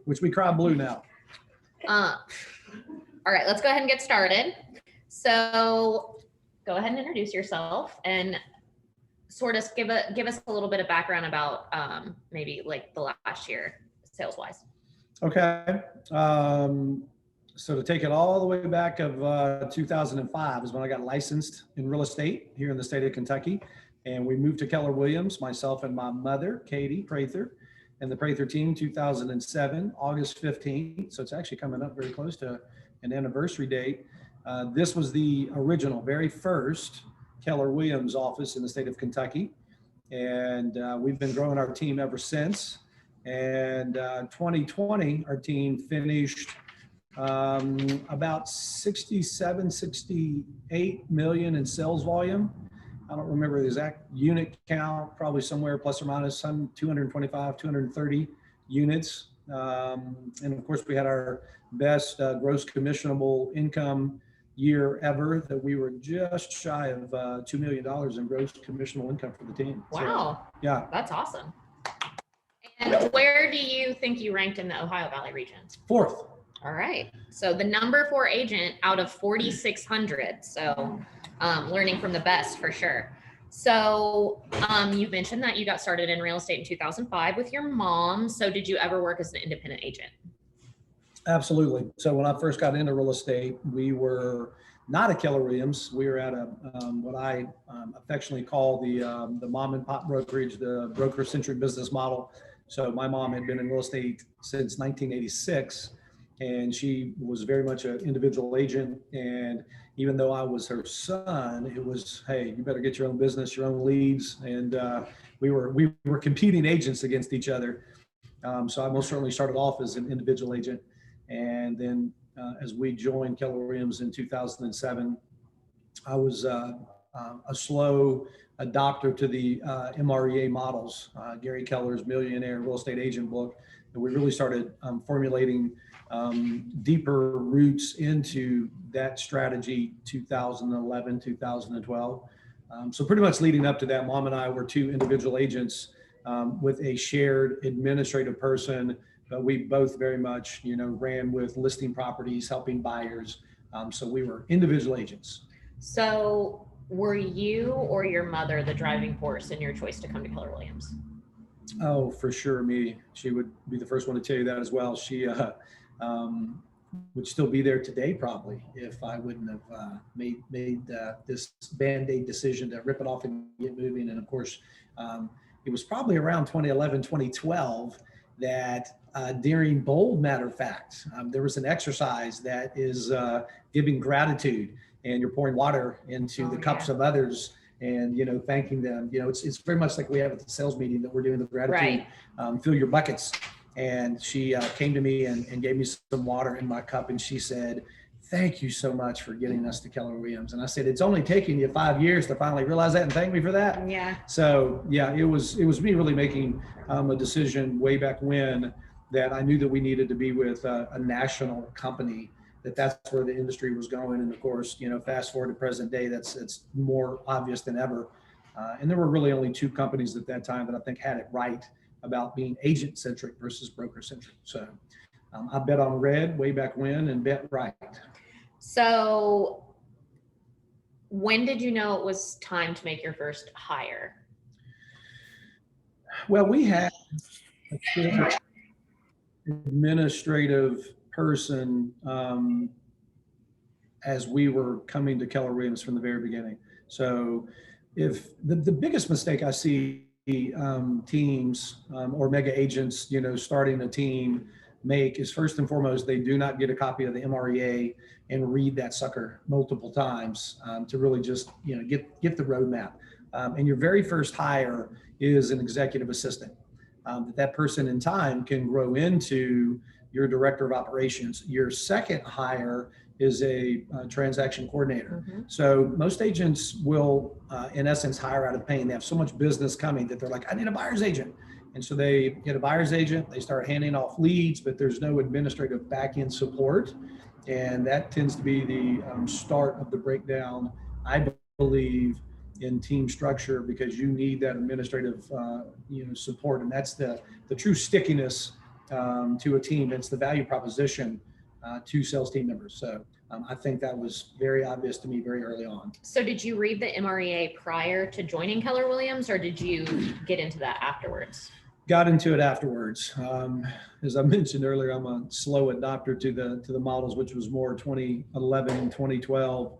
Which we cry blue now. All right, let's go ahead and get started. So go ahead and introduce yourself and sort of give us a little bit of background about maybe like the last year sales wise. Okay. So to take it all the way back of 2005 is when I got licensed in real estate here in the state of Kentucky. And we moved to Keller Williams, myself and my mother, Katie Prather, and the Prather team, 2007, August 15th. So it's actually coming up very close to an anniversary date. This was the original, very first Keller Williams office in the state of Kentucky. And we've been growing our team ever since. And 2020, our team finished about 67, 68 million in sales volume. I don't remember the exact unit count, probably somewhere plus or minus some 225, 230 units. And of course, we had our best gross commissionable income year ever, that we were just shy of $2 million in gross commissionable income for the team. Wow. So, yeah. That's awesome. And where do you think you ranked in the Ohio Valley region? 4th. All right. So the number 4 agent out of 4,600. So learning from the best for sure. So you mentioned that you got started in real estate in 2005 with your mom. So did you ever work as an independent agent? Absolutely. So when I first got into real estate, we were not at Keller Williams. We were at a what I affectionately call the mom and pop brokerage, the broker-centric business model. So my mom had been in real estate since 1986, and she was very much an individual agent. And even though I was her son, it was, hey, you better get your own business, your own leads. And we were competing agents against each other. So I most certainly started off as an individual agent. And then as we joined Keller Williams in 2007, I was a slow adopter to the MREA models, Gary Keller's Millionaire Real Estate Agent book. And we really started formulating deeper roots into that strategy 2011, 2012. So pretty much leading up to that, Mom and I were 2 individual agents with a shared administrative person. But we both very much, ran with listing properties, helping buyers. So we were individual agents. So were you or your mother the driving force in your choice to come to Keller Williams? Oh, for sure, me. She would be the first one to tell you that as well. She would still be there today probably if I wouldn't have made this Band-Aid decision to rip it off and get moving. And of course, it was probably around 2011, 2012 that during Bold, matter of fact, there was an exercise that is giving gratitude, and you're pouring water into the cups of others and, thanking them. It's very much like we have at the sales meeting that we're doing the gratitude, fill your buckets. And she came to me and gave me some water in my cup, and she said, "Thank you so much for getting us to Keller Williams." And I said, "It's only taken you 5 years to finally realize that and thank me for that." Yeah. So yeah, it was me really making a decision way back when that I knew that we needed to be with a national company, that's where the industry was going. And of course, fast forward to present day, it's more obvious than ever. And there were really only 2 companies at that time that I think had it right about being agent centric versus broker centric. So I bet on red way back when and bet right. So when did you know it was time to make your first hire? Well, we had a administrative person as we were coming to Keller Williams from the very beginning. So if the biggest mistake I see teams or mega agents, starting a team make is, first and foremost, they do not get a copy of the MREA and read that sucker multiple times to really just, get the roadmap. And your very first hire is an executive assistant. That person in time can grow into your director of operations. Your second hire is a transaction coordinator. Mm-hmm. So most agents will, in essence, hire out of pain. They have so much business coming that they're like, I need a buyer's agent. And so they get a buyer's agent, they start handing off leads, but there's no administrative back-end support. And that tends to be the start of the breakdown, I believe, in team structure, because you need that administrative support. And that's the true stickiness to a team. It's the value proposition to sales team members. So I think that was very obvious to me very early on. So did you read the MREA prior to joining Keller Williams, or did you get into that afterwards? Got into it afterwards. As I mentioned earlier, I'm a slow adopter to the models, which was more 2011, 2012,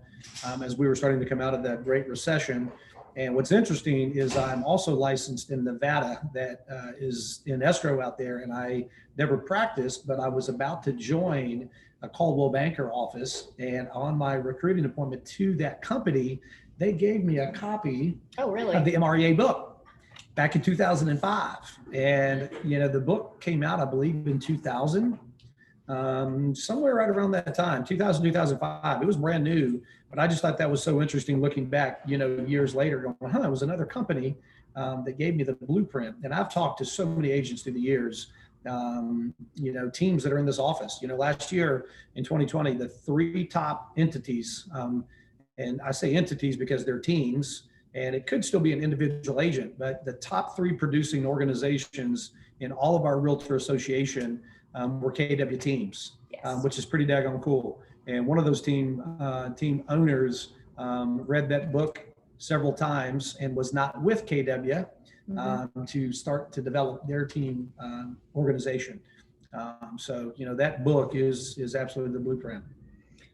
as we were starting to come out of that Great Recession. And what's interesting is I'm also licensed in Nevada, that is in escrow out there, and I never practiced, but I was about to join a Coldwell Banker office, and on my recruiting appointment to that company, they gave me a copy Oh, really? of the MREA book back in 2005. And, the book came out, I believe, in 2000, somewhere right around that time, 2000, 2005. It was brand new, but I just thought that was so interesting looking back, years later, going, it was another company that gave me the blueprint. And I've talked to so many agents through the years, teams that are in this office. Last year in 2020, the 3 top entities, and I say entities because they're teams, and it could still be an individual agent, but the top 3 producing organizations in all of our realtor association were KW teams, Yes. Which is pretty daggone cool. And one of those team owners read that book several times and was not with KW to start to develop their team organization. So that book is absolutely the blueprint.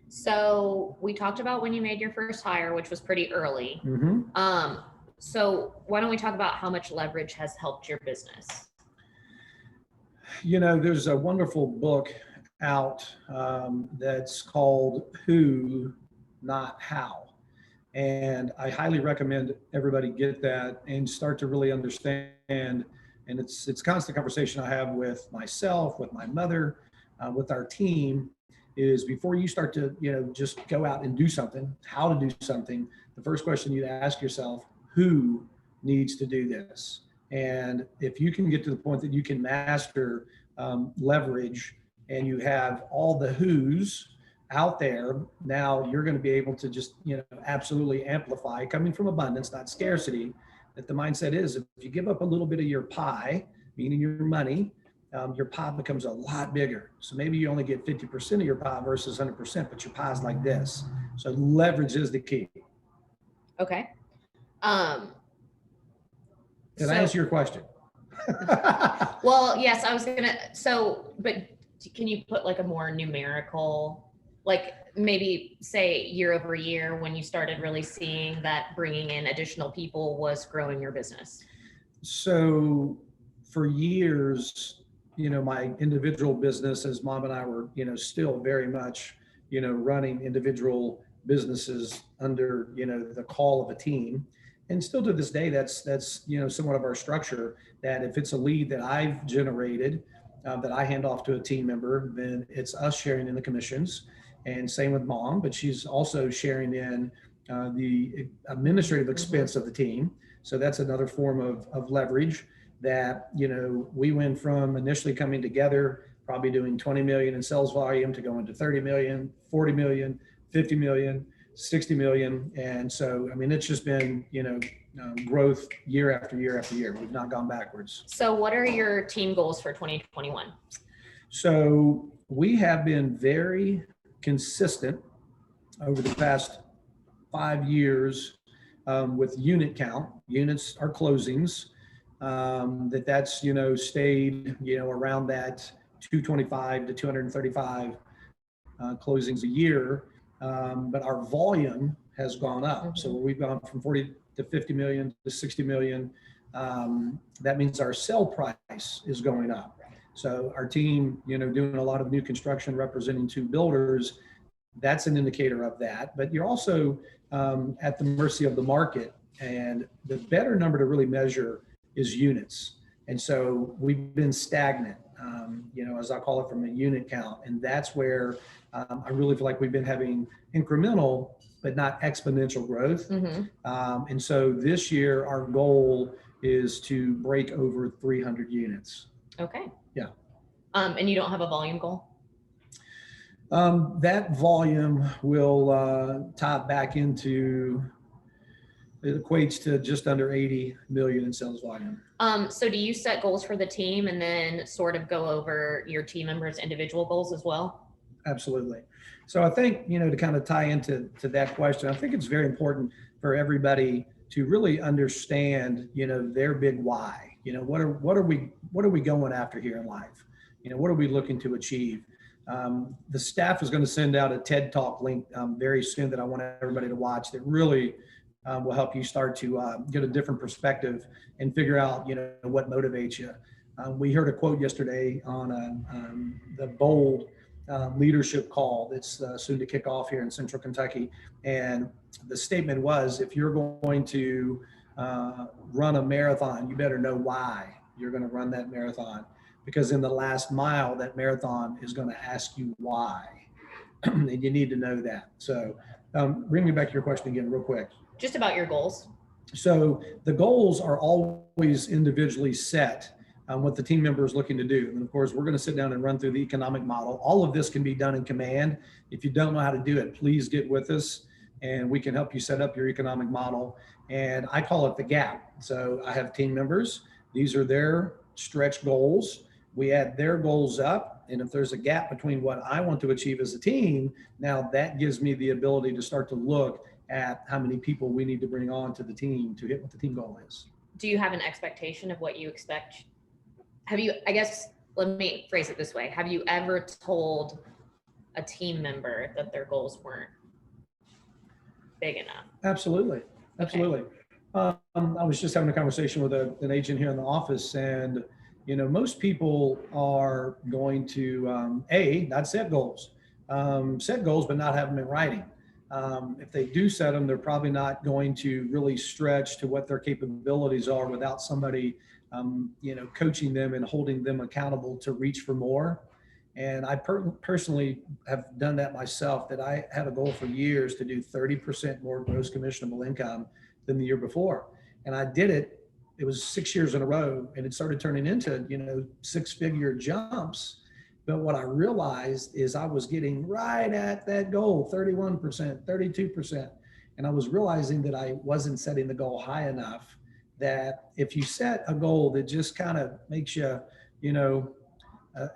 So we talked about when you made your first hire, which was pretty early. Mm-hmm. So why don't we talk about how much leverage has helped your business? There's a wonderful book out that's called Who, Not How. And I highly recommend everybody get that and start to really understand. And it's constant conversation I have with myself, with my mother, with our team, is before you start to, just go out and do something, how to do something, the first question you ask yourself, who needs to do this? And if you can get to the point that you can master leverage and you have all the who's out there, now you're going to be able to just, absolutely amplify, coming from abundance, not scarcity, that the mindset is if you give up a little bit of your pie, meaning your money, your pie becomes a lot bigger. So maybe you only get 50% of your pie versus 100%, but your pie is like this. So leverage is the key. Okay. Did I answer your question? Well, yes, I was but can you put like a more numerical, like maybe say year over year when you started really seeing that bringing in additional people was growing your business? So for years, my individual business, as Mom and I were, still very much, running individual businesses under, the call of a team. And still to this day, that's somewhat of our structure, that if it's a lead that I've generated, that I hand off to a team member, then it's us sharing in the commissions. And same with Mom, but she's also sharing in the administrative expense of the team. So that's another form of leverage that, we went from initially coming together, probably doing 20 million in sales volume to going to 30 million, 40 million, 50 million, 60 million. And so, it's just been, growth year after year after year. We've not gone backwards. So what are your team goals for 2021? So we have been very consistent over the past 5 years with unit count. Units are closings. That's stayed around that 225 to 235 closings a year, but our volume has gone up. So we've gone from 40 to 50 million to 60 million. That means our sell price is going up. So our team, doing a lot of new construction, representing 2 builders, that's an indicator of that. But you're also at the mercy of the market, and the better number to really measure is units. And so we've been stagnant, as I call it, from a unit count. And that's where I really feel like we've been having incremental, but not exponential growth. And so this year, our goal is to break over 300 units. Okay. Yeah. And you don't have a volume goal? That volume will tie back into It equates to just under 80 million in sales volume. So do you set goals for the team and then sort of go over your team members' individual goals as well? Absolutely. So I think, to kind of tie into that question, I think it's very important for everybody to really understand, their big why. What are we going after here in life? What are we looking to achieve? The staff is going to send out a TED Talk link very soon that I want everybody to watch that really will help you start to get a different perspective and figure out, what motivates you. We heard a quote yesterday on the bold leadership call that's soon to kick off here in Central Kentucky. And the statement was, if you're going to run a marathon, you better know why you're going to run that marathon. Because in the last mile, that marathon is going to ask you why. And you need to know that. So bring me back to your question again real quick. Just about your goals. So the goals are always individually set on what the team member is looking to do. And of course, we're going to sit down and run through the economic model. All of this can be done in command. If you don't know how to do it, please get with us and we can help you set up your economic model. And I call it the gap. So I have team members. These are their stretch goals. We add their goals up. And if there's a gap between what I want to achieve as a team, now that gives me the ability to start to look at how many people we need to bring on to the team to hit what the team goal is. Do you have an expectation of what you expect? I guess, let me phrase it this way. Have you ever told a team member that their goals weren't big enough? Absolutely. Absolutely. Okay. I was just having a conversation with an agent here in the office, and most people are going to not set goals, but not have them in writing. If they do set them, they're probably not going to really stretch to what their capabilities are without somebody, coaching them and holding them accountable to reach for more. And I personally have done that myself, that I had a goal for years to do 30% more gross commissionable income than the year before. And I did it. It was 6 years in a row, and it started turning into, 6-figure jumps. But what I realized is I was getting right at that goal, 31%, 32%. And I was realizing that I wasn't setting the goal high enough, that if you set a goal that just kind of makes you,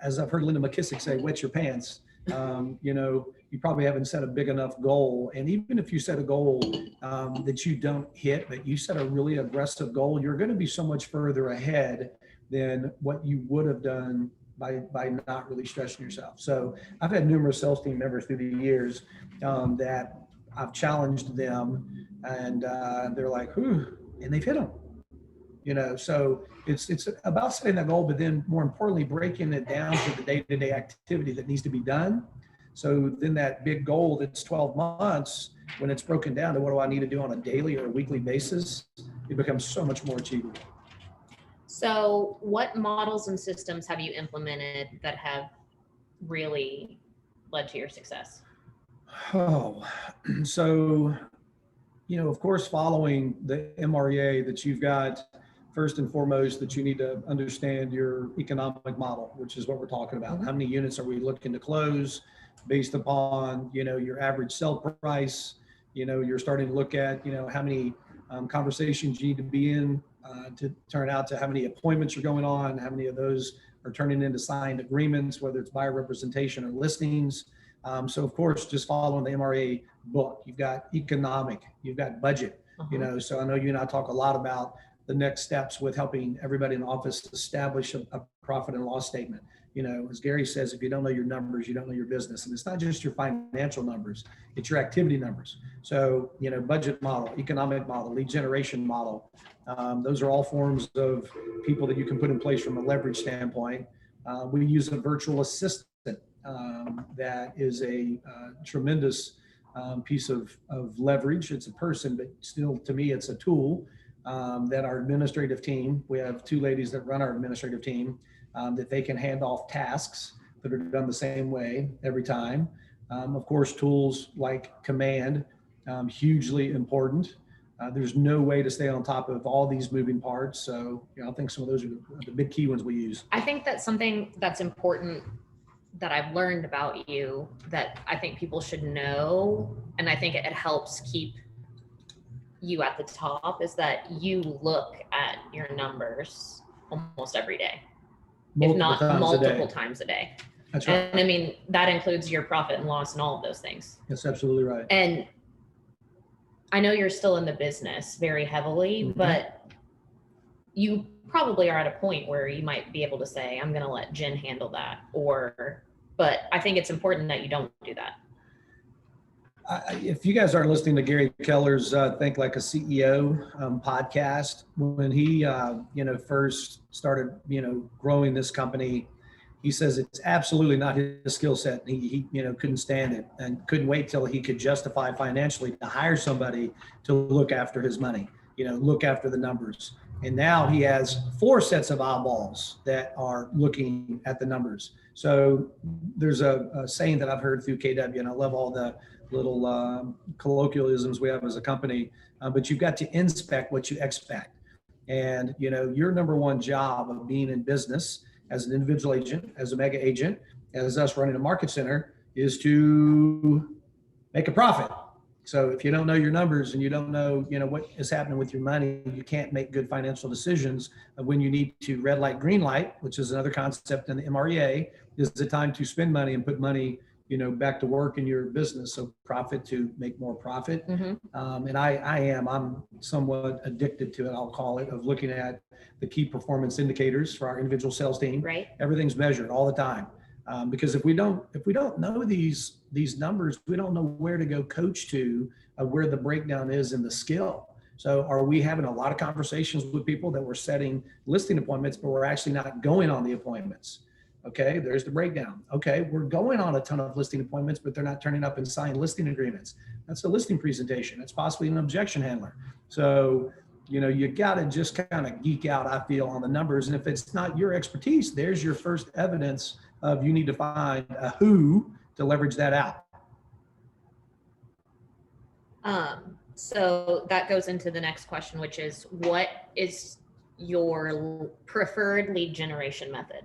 as I've heard Linda McKissick say, wet your pants, you probably haven't set a big enough goal. And even if you set a goal that you don't hit, but you set a really aggressive goal, you're going to be so much further ahead than what you would have done by not really stretching yourself. So I've had numerous sales team members through the years that I've challenged them, and they're like, "Whew," and they've hit them. So it's about setting that goal, but then more importantly, breaking it down to the day-to-day activity that needs to be done. So then that big goal that's 12 months, when it's broken down to what do I need to do on a daily or a weekly basis, it becomes so much more achievable. So what models and systems have you implemented that have really led to your success? Oh, so, of course, following the MREA that you've got, first and foremost, that you need to understand your economic model, which is what we're talking about. How many units are we looking to close based upon, your average sell price? You're starting to look at, how many conversations you need to be in to turn out to how many appointments are going on, how many of those are turning into signed agreements, whether it's buyer representation or listings. So of course, just following the MRA book, you've got economic, you've got budget, so I know you and I talk a lot about the next steps with helping everybody in the office establish a profit and loss statement. As Gary says, if you don't know your numbers, you don't know your business. And it's not just your financial numbers, it's your activity numbers. So, budget model, economic model, lead generation model. Those are all forms of people that you can put in place from a leverage standpoint. We use a virtual assistant that is a tremendous piece of leverage. It's a person, but still, to me, it's a tool that our administrative team, we have 2 ladies that run our administrative team, that they can hand off tasks that are done the same way every time. Of course, tools like Command, hugely important. There's no way to stay on top of all these moving parts. So, I think some of those are the big key ones we use. I think that's something that's important that I've learned about you that I think people should know. And I think it helps keep you at the top is that you look at your numbers almost every day, if not multiple times a day. That's right. And I mean, that includes your profit and loss and all of those things. That's absolutely right. And I know you're still in the business very heavily, but you probably are at a point where you might be able to say, I'm going to let Jen handle that. But I think it's important that you don't do that. If you guys aren't listening to Gary Keller's Think Like a CEO podcast, when he, first started, growing this company, he says it's absolutely not his skill set. He couldn't stand it and couldn't wait till he could justify financially to hire somebody to look after his money, look after the numbers. And now he has 4 sets of eyeballs that are looking at the numbers. So there's a saying that I've heard through KW, and I love all the little colloquialisms we have as a company, but you've got to inspect what you expect. And, your number one job of being in business as an individual agent, as a mega agent, as us running a market center, is to make a profit. So if you don't know your numbers and you don't know, what is happening with your money, you can't make good financial decisions when you need to red light, green light, which is another concept in the MREA, is the time to spend money and put money, back to work in your business. So profit to make more profit. And I'm somewhat addicted to it, I'll call it, of looking at the key performance indicators for our individual sales team. Right. Everything's measured all the time. Because if we don't know these numbers, we don't know where to go coach to, where the breakdown is in the skill. So are we having a lot of conversations with people that we're setting listing appointments, but we're actually not going on the appointments? Okay, there's the breakdown. Okay, we're going on a ton of listing appointments, but they're not turning up and signing listing agreements. That's a listing presentation. That's possibly an objection handler. So, you got to just kind of geek out, I feel, on the numbers. And if it's not your expertise, there's your first evidence of you need to find a who to leverage that out. So that goes into the next question, which is, what is your preferred lead generation method?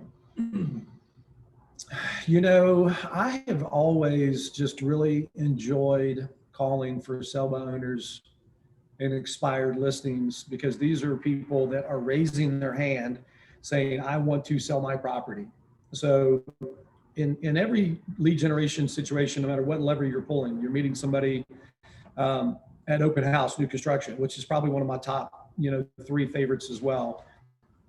I have always just really enjoyed calling for sell by owners and expired listings, because these are people that are raising their hand saying, I want to sell my property. So in every lead generation situation, no matter what lever you're pulling, you're meeting somebody at open house, new construction, which is probably one of my top, 3 favorites as well.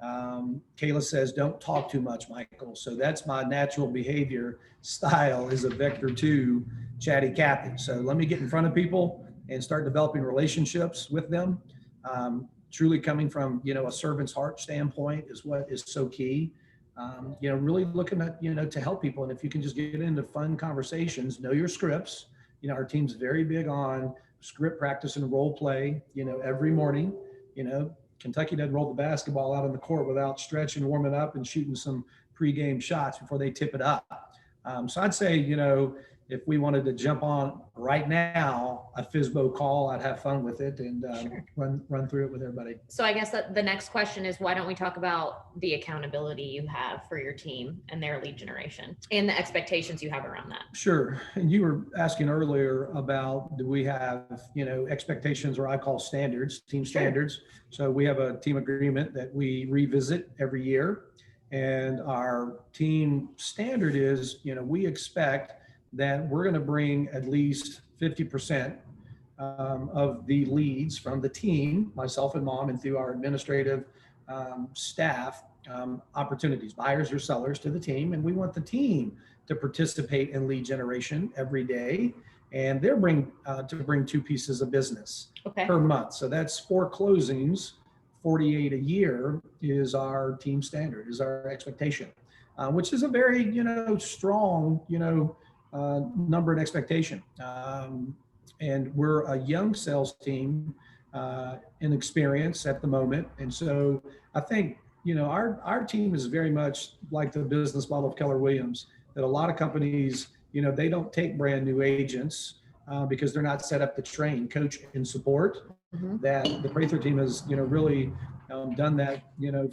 Kayla says, don't talk too much, Michael. So that's my natural behavior style, is a vector 2 chatty Cathy. So let me get in front of people and start developing relationships with them. Truly coming from, a servant's heart standpoint is what is so key. Really looking at, to help people. And if you can just get into fun conversations, know your scripts. Our team's very big on script practice and role play, every morning. Kentucky doesn't roll the basketball out on the court without stretching, warming up, and shooting some pregame shots before they tip it up. So I'd say, if we wanted to jump on right now, a FSBO call, I'd have fun with it and run through it with everybody. So I guess that the next question is, why don't we talk about the accountability you have for your team and their lead generation and the expectations you have around that? Sure. And you were asking earlier about, do we have, expectations, or I call standards, team standards. So we have a team agreement that we revisit every year. And our team standard is, we expect that we're going to bring at least 50% of the leads from the team, myself and mom, and through our administrative staff, opportunities, buyers or sellers, to the team. And we want the team to participate in lead generation every day. And they're bring 2 pieces of business per month. So that's 4 closings, 48 a year is our team standard, is our expectation, which is a very, strong, number and expectation. And we're a young sales team in experience at the moment. And so I think, our team is very much like the business model of Keller Williams, that a lot of companies, they don't take brand new agents because they're not set up to train, coach, and support. That the Prather team has, really done that,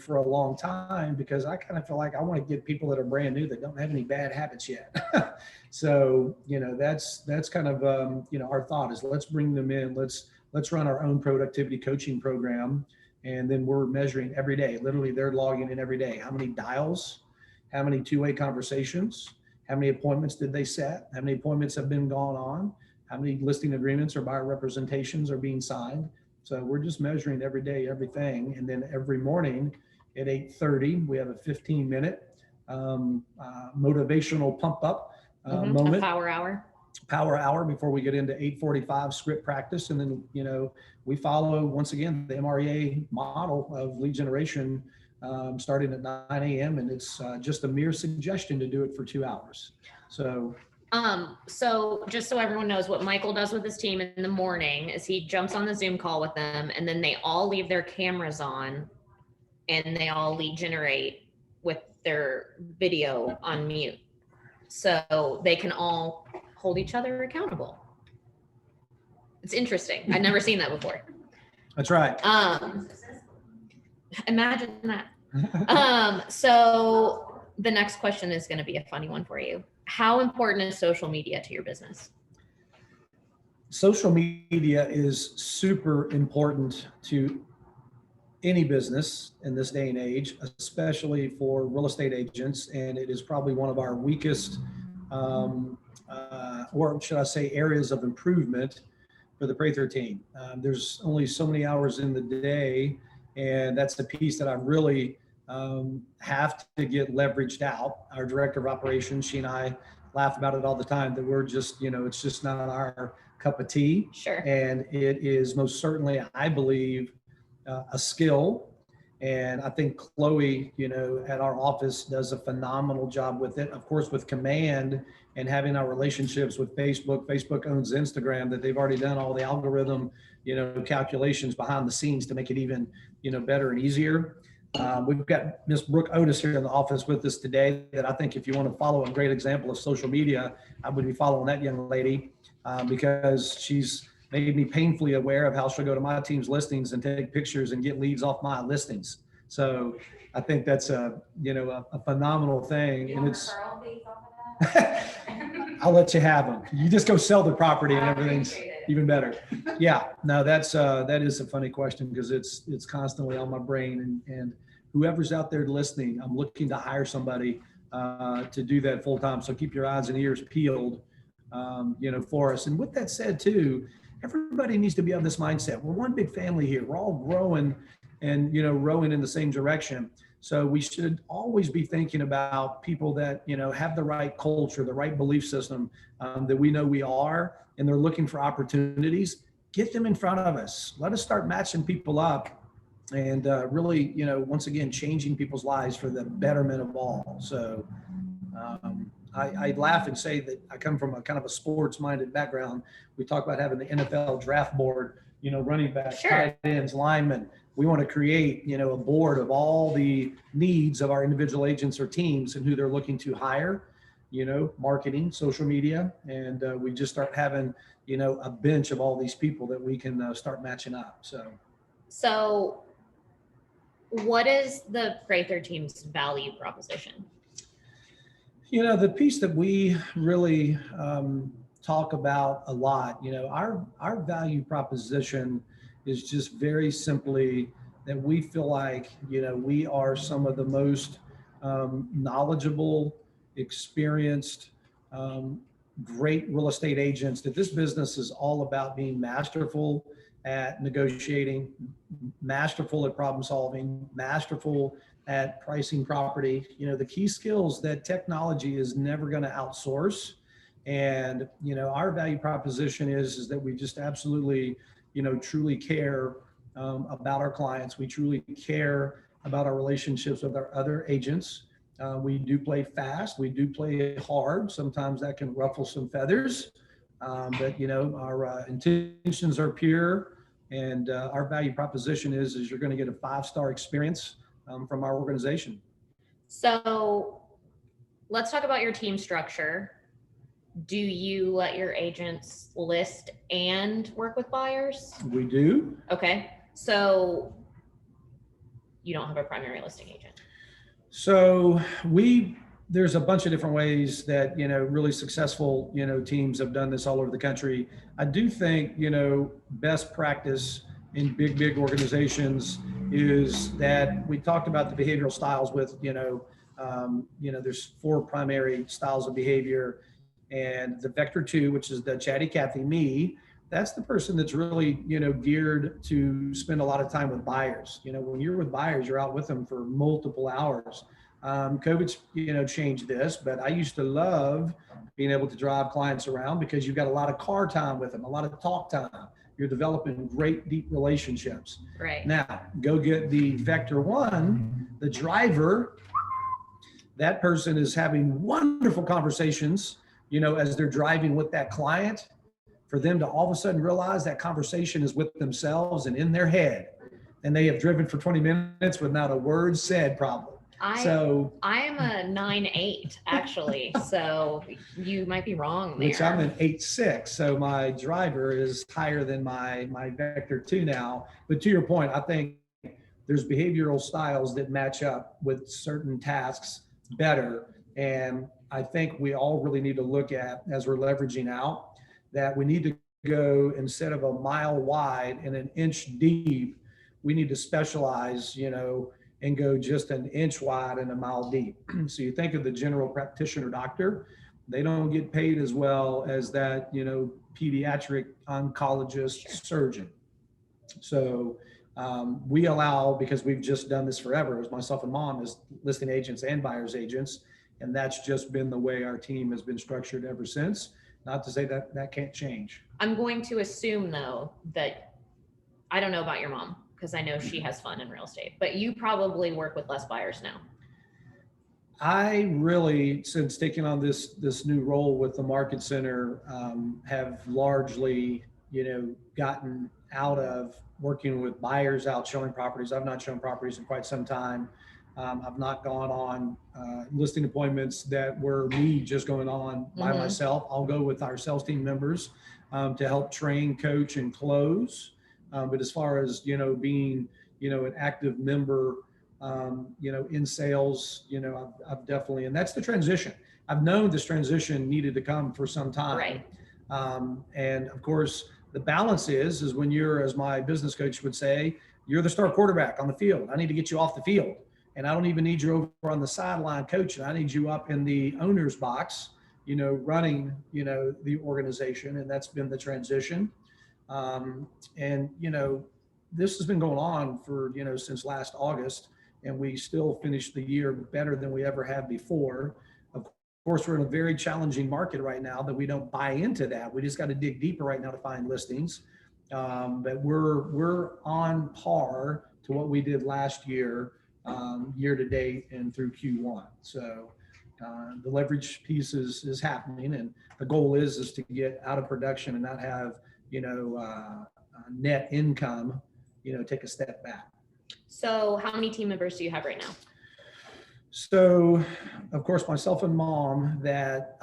for a long time, because I kind of feel like I want to get people that are brand new that don't have any bad habits yet. So, that's kind of, our thought is, let's bring them in. Let's let's run our own productivity coaching program. And then we're measuring every day. Literally, they're logging in every day. How many dials, how many two-way conversations, how many appointments did they set, how many appointments have been gone on, how many listing agreements or buyer representations are being signed. So we're just measuring every day, everything. And then every morning at 8:30, we have a 15-minute motivational pump up moment. A power hour before we get into 8:45 script practice. And then, we follow, once again, the MREA model of lead generation starting at 9 a.m. And it's just a mere suggestion to do it for 2 hours. So just so everyone knows, what Michael does with his team in the morning is he jumps on the Zoom call with them, and then they all leave their cameras on and they all lead generate with their video on mute. So they can all hold each other accountable. It's interesting. I'd never seen that before. That's right. Imagine that. So the next question is going to be a funny one for you. How important is social media to your business? Social media is super important to any business in this day and age, especially for real estate agents. And it is probably one of our weakest, or should I say, areas of improvement for the Prather team. There's only so many hours in the day, and that's the piece that I really have to get leveraged out. Our director of operations, she and I laugh about it all the time, that we're just, it's just not our cup of tea. Sure. And it is most certainly, I believe, a skill. And I think Chloe, at our office does a phenomenal job with it. Of course, with command and having our relationships with Facebook. Facebook owns Instagram, that they've already done all the algorithm, calculations behind the scenes to make it even, better and easier. We've got Miss Brooke Otis here in the office with us today, that I think if you want to follow a great example of social media, I would be following that young lady because she's made me painfully aware of how she'll go to my team's listings and take pictures and get leads off my listings. So I think that's a phenomenal thing. And it's, I'll let you have them. You just go sell the property and everything's even better. Yeah, no, that is a funny question, because it's constantly on my brain, and whoever's out there listening, I'm looking to hire somebody to do that full time. So keep your eyes and ears peeled, for us. And with that said too, everybody needs to be of this mindset. We're one big family here. We're all growing and, rowing in the same direction. So we should always be thinking about people that, have the right culture, the right belief system, that we know we are, and they're looking for opportunities. Get them in front of us. Let us start matching people up and really, once again, changing people's lives for the betterment of all. So I laugh and say that I come from a kind of a sports-minded background. We talk about having the NFL draft board, running backs, Sure, tight ends, linemen. We want to create, a board of all the needs of our individual agents or teams and who they're looking to hire, marketing, social media. And we just start having, a bench of all these people that we can start matching up. So what is the Prather team's value proposition? The piece that we really talk about a lot, our value proposition is just very simply that we feel like, we are some of the most knowledgeable, experienced, great real estate agents, that this business is all about being masterful at negotiating, masterful at problem solving, masterful at pricing property, the key skills that technology is never going to outsource. And, our value proposition is that we just absolutely, truly care about our clients. We truly care about our relationships with our other agents. We do play fast. We do play hard. Sometimes that can ruffle some feathers, but our intentions are pure, and our value proposition is you're going to get a 5-star experience from our organization. So let's talk about your team structure. Do you let your agents list and work with buyers? We do. Okay. So you don't have a primary listing agent. So we there's a bunch of different ways that, really successful, teams have done this all over the country. I do think, best practice in big organizations is that we talked about the behavioral styles with, there's 4 primary styles of behavior, and the vector 2, which is the chatty Cathy, me, that's the person that's really, geared to spend a lot of time with buyers. When you're with buyers, you're out with them for multiple hours. COVID's, changed this, but I used to love being able to drive clients around because you've got a lot of car time with them, a lot of talk time. You're developing great, deep relationships. Right. Now, go get the vector 1, the driver. That person is having wonderful conversations, as they're driving with that client. For them to all of a sudden realize that conversation is with themselves and in their head, and they have driven for 20 minutes with not a word said, probably. I'm a 9.8 actually, so you might be wrong there. Which I'm an 8.6, so my driver is higher than my vector 2 now. But to your point, I think there's behavioral styles that match up with certain tasks better, and I think we all really need to look at, as we're leveraging out, that we need to go, instead of a mile wide and an inch deep, we need to specialize, and go just an inch wide and a mile deep. So you think of the general practitioner doctor, they don't get paid as well as that, pediatric oncologist surgeon. So we allow, because we've just done this forever, as myself and Mom, as listing agents and buyers agents, and that's just been the way our team has been structured ever since. Not to say that that can't change. I'm going to assume, though, that I don't know about your mom, because I know she has fun in real estate, but you probably work with less buyers now. I really, since taking on this new role with the Market Center, have largely, gotten out of working with buyers out showing properties. I've not shown properties in quite some time. I've not gone on listing appointments that were me just going on by myself. I'll go with our sales team members to help train, coach, and close. But as far as, being, an active member, in sales, I've definitely, and that's the transition. I've known this transition needed to come for some time. Right. And of course, the balance is when you're, as my business coach would say, you're the star quarterback on the field. I need to get you off the field. And I don't even need you over on the sideline coaching. I need you up in the owner's box, running, the organization. And that's been the transition. And, this has been going on for, since last August, and we still finished the year better than we ever have before. Of course, we're in a very challenging market right now that we don't buy into that. We just got to dig deeper right now to find listings. But we're on par to what we did last year, year to date and through Q1. So the leverage piece is happening, and the goal is to get out of production and not have, net income, take a step back. So how many team members do you have right now? So, of course, myself and Mom, that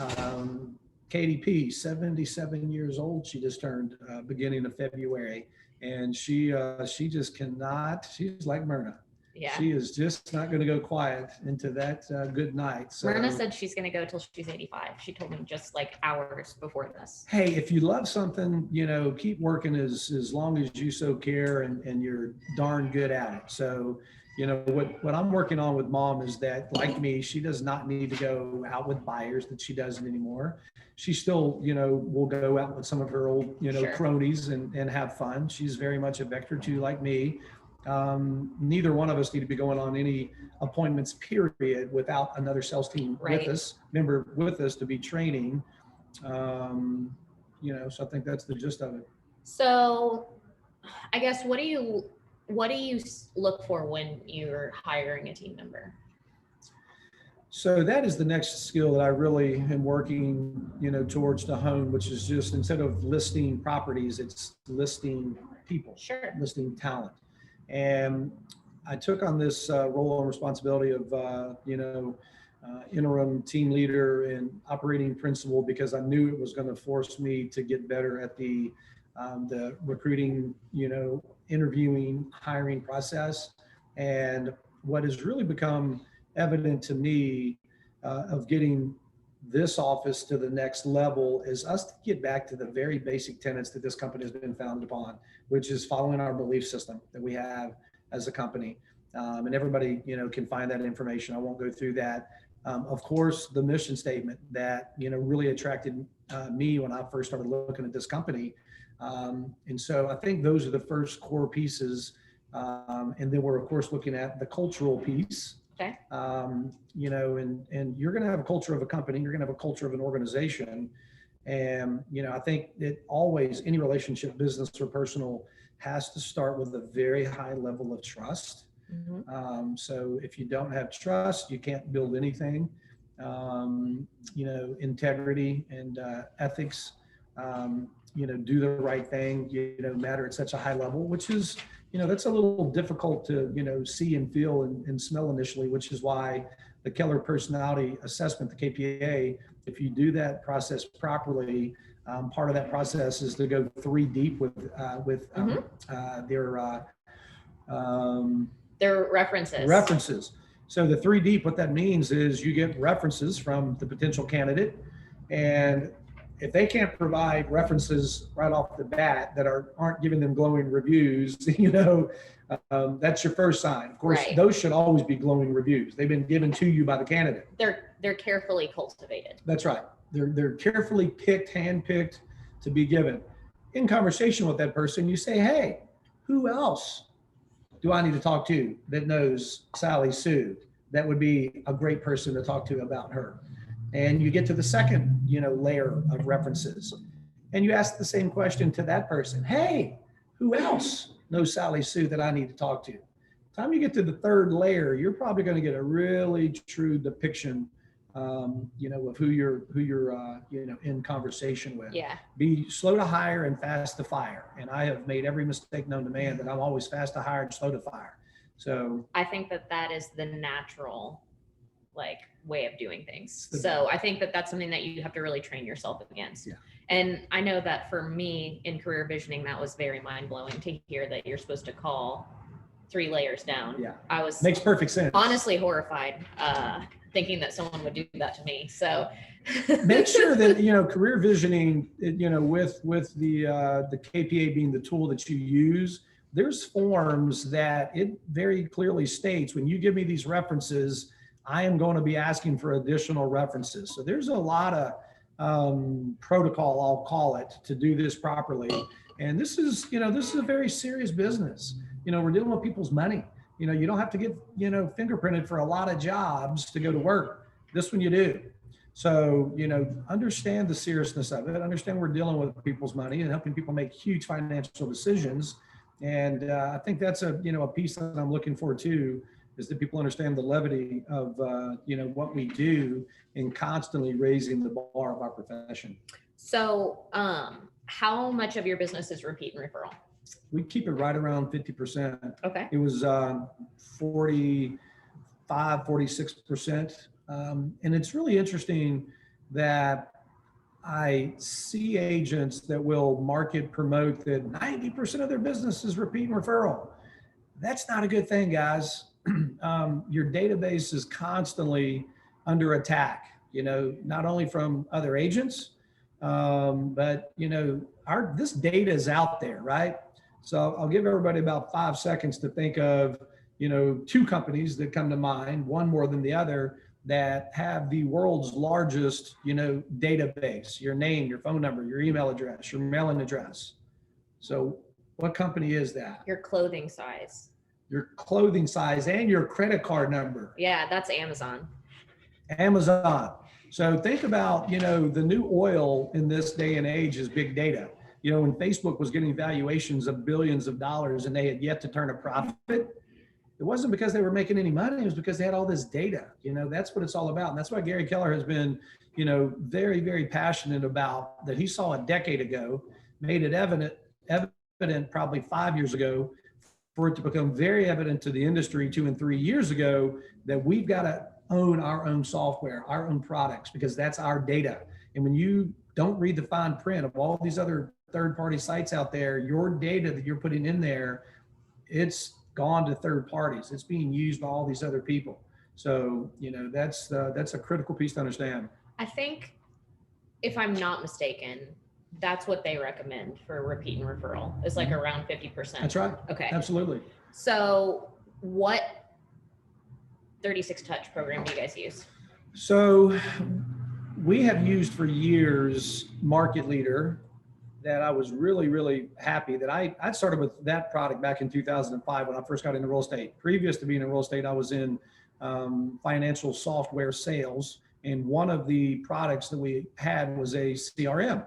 KDP, 77 years old, she just turned beginning of February, and she just cannot, she's like Myrna. Yeah. She is just not going to go quiet into that good night. So, Myrna said she's going to go till she's 85. She told me just like hours before this. Hey, if you love something, keep working as long as you so care, and you're darn good at it. So, what I'm working on with Mom is that, like me, she does not need to go out with buyers that she doesn't anymore. She still, will go out with some of her old, Sure. cronies and have fun. She's very much a vector 2 like me. Neither one of us need to be going on any appointments, period, without another sales team Right. member with us to be training. So I think that's the gist of it. So I guess, what do you look for when you're hiring a team member? So that is the next skill that I really am working, towards to hone, which is just, instead of listing properties, it's listing people, Sure. listing talent. And I took on this role and responsibility of, interim team leader and operating principal, because I knew it was going to force me to get better at the recruiting, interviewing, hiring process. And what has really become evident to me of getting this office to the next level is us to get back to the very basic tenets that this company has been founded upon, which is following our belief system that we have as a company. And everybody, can find that information. I won't go through that. Of course, the mission statement that, really attracted me when I first started looking at this company. And so I think those are the first core pieces. And then we're, of course, looking at the cultural piece. Okay. And you're going to have a culture of a company, you're going to have a culture of an organization. And, I think that always any relationship, business or personal, has to start with a very high level of trust. Mm-hmm. So if you don't have trust, you can't build anything. Integrity and ethics, do the right thing, matter at such a high level, which is, that's a little difficult to, see and feel and smell initially, which is why the Keller personality assessment, the KPA, if you do that process properly, part of that process is to go 3 deep with their references. So the 3 deep, what that means is you get references from the potential candidate, and if they can't provide references right off the bat that aren't giving them glowing reviews, that's your first sign. Of course, right. Those should always be glowing reviews. They've been given to you by the candidate. They're carefully cultivated. That's right. They're carefully picked, handpicked to be given. In conversation with that person, you say, hey, who else do I need to talk to that knows Sally Sue? That would be a great person to talk to about her. And you get to the second, layer of references, and you ask the same question to that person. Hey, who else knows Sally Sue that I need to talk to? By the time you get to the third layer, you're probably going to get a really true depiction, of who you're in conversation with. Yeah. Be slow to hire and fast to fire. And I have made every mistake known to man, that I'm always fast to hire and slow to fire. So I think that is the natural way of doing things. So I think that's something that you have to really train yourself against. Yeah. And I know that for me in career visioning, that was very mind blowing to hear that you're supposed to call 3 layers down. Yeah. I was makes perfect sense. Honestly horrified, thinking that someone would do that to me. So make sure that, career visioning, with the KPA being the tool that you use, there's forms that it very clearly states, when you give me these references, I am going to be asking for additional references. So there's a lot of protocol, I'll call it, to do this properly. And this is a very serious business. We're dealing with people's money. You don't have to get, fingerprinted for a lot of jobs to go to work. This one you do. So, understand the seriousness of it. Understand we're dealing with people's money and helping people make huge financial decisions. And I think that's a piece that I'm looking for too, is that people understand the levity of, what we do in constantly raising the bar of our profession. So how much of your business is repeat and referral? We keep it right around 50%. Okay. It was 46%. And it's really interesting that I see agents that will market, promote that 90% of their business is repeat and referral. That's not a good thing, guys. Your database is constantly under attack, not only from other agents, but this data is out there, right? So I'll give everybody about 5 seconds to think of, 2 companies that come to mind, one more than the other, that have the world's largest, database, your name, your phone number, your email address, your mailing address. So what company is that? Your clothing size. Your clothing size and your credit card number. Yeah, that's Amazon. Amazon. So think about, the new oil in this day and age is big data. When Facebook was getting valuations of billions of dollars and they had yet to turn a profit, it wasn't because they were making any money. It was because they had all this data. That's what it's all about. And that's why Gary Keller has been, very, very passionate about that. He saw a decade ago, made it evident probably 5 years ago, for it to become very evident to the industry 2 and 3 years ago, that we've got to own our own software, our own products, because that's our data. And when you don't read the fine print of all these other third-party sites out there, your data that you're putting in there, it's gone to third parties. It's being used by all these other people. So, that's a critical piece to understand. I think, if I'm not mistaken, that's what they recommend for repeat and referral. It's like around 50%. That's right. Okay. Absolutely. So what 36 touch program do you guys use? So we have used for years Market Leader, that I was really, really happy that I started with that product back in 2005 when I first got into real estate. Previous to being in real estate, I was in financial software sales. And one of the products that we had was a CRM.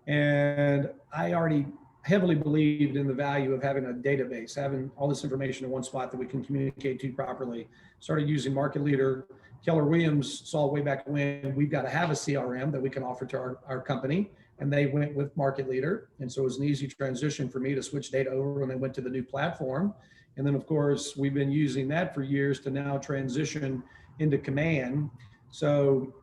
And I already heavily believed in the value of having a database, having all this information in one spot that we can communicate to properly. Started using Market Leader. Keller Williams saw way back when we've got to have a CRM that we can offer to our company. And they went with Market Leader. And so it was an easy transition for me to switch data over when they went to the new platform. And then, of course, we've been using that for years to now transition into Command. So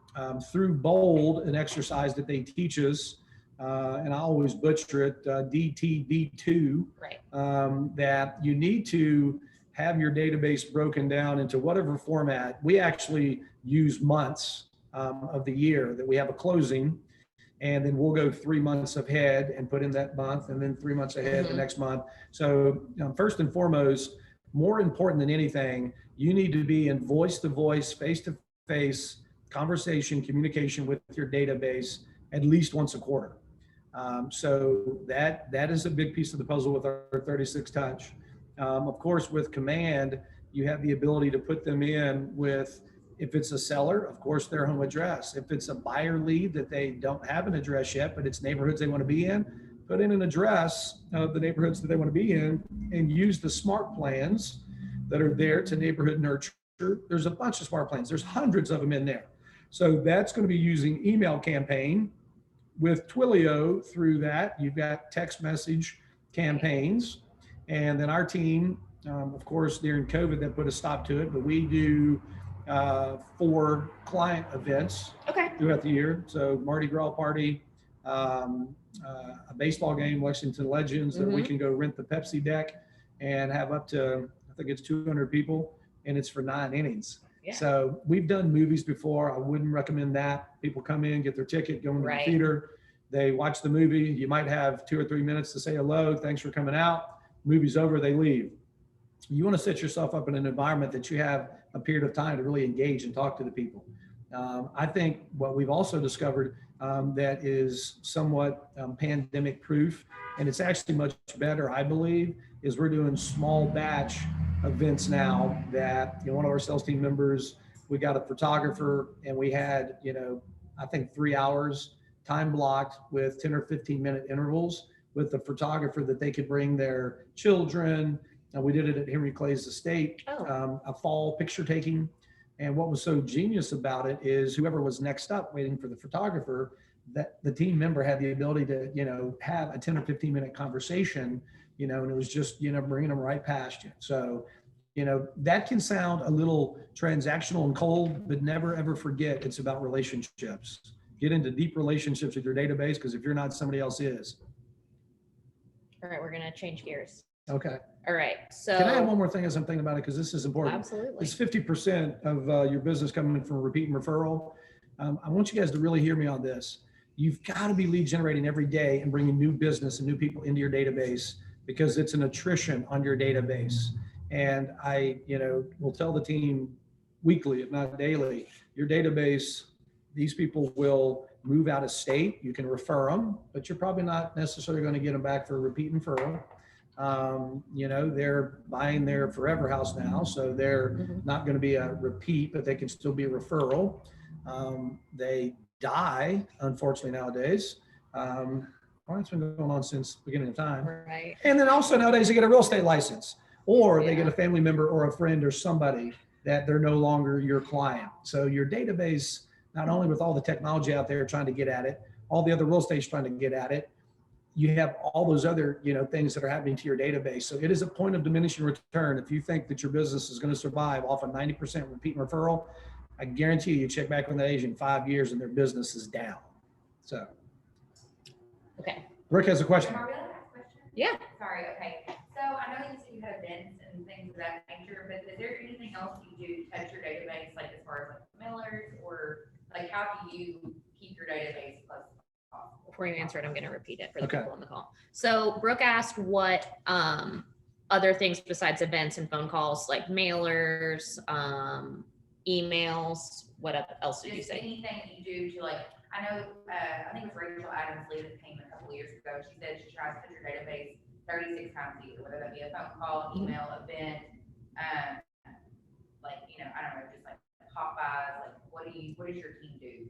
through Bold, an exercise that they teach us, and I always butcher it, DTB2, Right. That you need to have your database broken down into whatever format. We actually use months of the year that we have a closing, and then we'll go 3 months ahead and put in that month, and then 3 months ahead the next month. So first and foremost, more important than anything, you need to be in voice-to-voice, face-to-face conversation, communication with your database at least once a quarter. So that is a big piece of the puzzle with our 36 touch. Of course, with Command, you have the ability to put them in with, if it's a seller, of course, their home address. If it's a buyer lead that they don't have an address yet, but it's neighborhoods they want to be in, put in an address of the neighborhoods that they want to be in and use the smart plans that are there to neighborhood nurture. There's a bunch of smart plans. There's hundreds of them in there. So that's going to be using email campaign. With Twilio, through that, you've got text message campaigns. And then our team, of course, during COVID, that put a stop to it, but we do 4 client events throughout the year. So Mardi Gras party, a baseball game, Lexington Legends, that we can go rent the Pepsi deck and have up to, I think it's 200 people, and it's for 9 innings. Yeah. So we've done movies before. I wouldn't recommend that. People come in, get their ticket, go into the theater. They watch the movie. You might have 2 or 3 minutes to say hello. Thanks for coming out. Movie's over, they leave. You want to set yourself up in an environment that you have a period of time to really engage and talk to the people. I think what we've also discovered that is somewhat pandemic proof, and it's actually much better, I believe, is we're doing small batch events now that, one of our sales team members, we got a photographer, and we had, I think 3 hours time blocked with 10 or 15 minute intervals with the photographer that they could bring their children. And we did it at Henry Clay's estate, a fall picture taking. And what was so genius about it is whoever was next up waiting for the photographer, that the team member had the ability to, have a 10 or 15 minute conversation, and it was just, bringing them right past you. So, that can sound a little transactional and cold, but never ever forget it's about relationships. Get into deep relationships with your database, because if you're not, somebody else is. All right, we're going to change gears. Okay. All right. So can I add one more thing as I'm thinking about it? Because this is important. Absolutely. It's 50% of your business coming from repeat and referral. I want you guys to really hear me on this. You've got to be lead generating every day and bringing new business and new people into your database, because it's an attrition on your database. And I, will tell the team weekly, if not daily, your database, these people will move out of state. You can refer them, but you're probably not necessarily going to get them back for a repeat and referral. They're buying their forever house now, so they're not going to be a repeat, but they can still be a referral. They die, unfortunately, nowadays. It's been going on since the beginning of time. Right. And then also nowadays they get a real estate license, or they get a family member or a friend or somebody that they're no longer your client. So your database, not only with all the technology out there trying to get at it, all the other real estate's trying to get at it, you have all those other, things that are happening to your database. So it is a point of diminishing return. If you think that your business is going to survive off a 90% repeat and referral, I guarantee you check back on that age in 5 years and their business is down. So. Okay. Rick has a question. Am I really ask a question? Yeah. Sorry. Okay. So I know you said you had events and things of that nature, but is there anything else you do to touch your database, like as far as like mailers, or like how do you keep your database plus possible? Before you answer it, I'm going to repeat it for the Okay. people on the call. So Brooke asked what other things besides events and phone calls, like mailers, emails, what else did you Just say? anything you do to like, I know, I think it was Rachel Adams Lee that came a couple of years ago. She said she tries to put your database 36 times a year, whether that be a phone call, email, event, like, you know, I don't know, just like Popeyes, like what does your team do?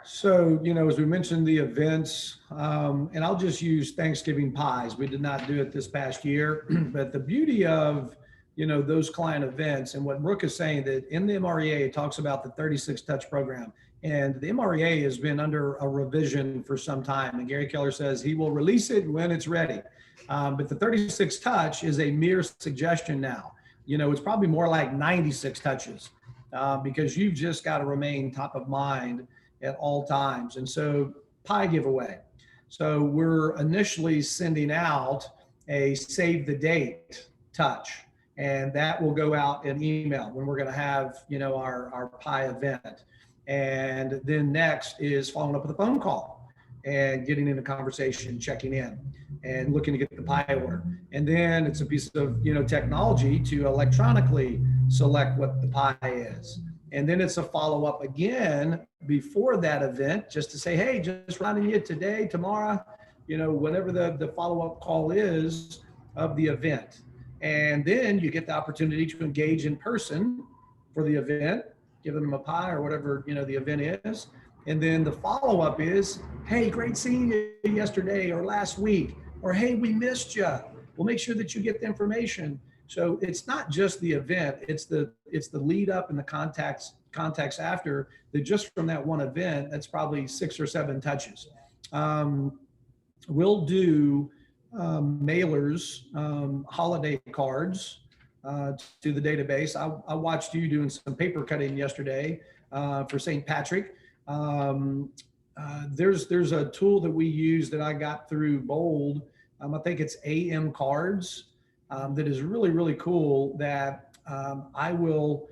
So, as we mentioned, the events, and I'll just use Thanksgiving pies. We did not do it this past year, but the beauty of, those client events and what Brooke is saying, that in the MREA, it talks about the 36 touch program, and the MREA has been under a revision for some time. And Gary Keller says he will release it when it's ready. But the 36 touch is a mere suggestion now. It's probably more like 96 touches because you've just got to remain top of mind at all times. And so pie giveaway. So we're initially sending out a save the date touch, and that will go out in email when we're going to have, our pie event. And then next is following up with a phone call and getting in a conversation, checking in and looking to get the pie order. And then it's a piece of, technology to electronically select what the pie is. And then it's a follow-up again before that event, just to say, hey, just reminding you today, tomorrow, whatever the follow-up call is of the event. And then you get the opportunity to engage in person for the event, give them a pie or whatever, the event is. And then the follow-up is, hey, great seeing you yesterday or last week, or hey, we missed you. We'll make sure that you get the information. So it's not just the event, it's the lead up and the contacts after, that just from that one event, that's probably 6 or 7 touches. We'll do mailers, holiday cards to the database. I watched you doing some paper cutting yesterday for St. Patrick. There's a tool that we use that I got through Bold. I think it's AM Cards. That is really, really cool, that I will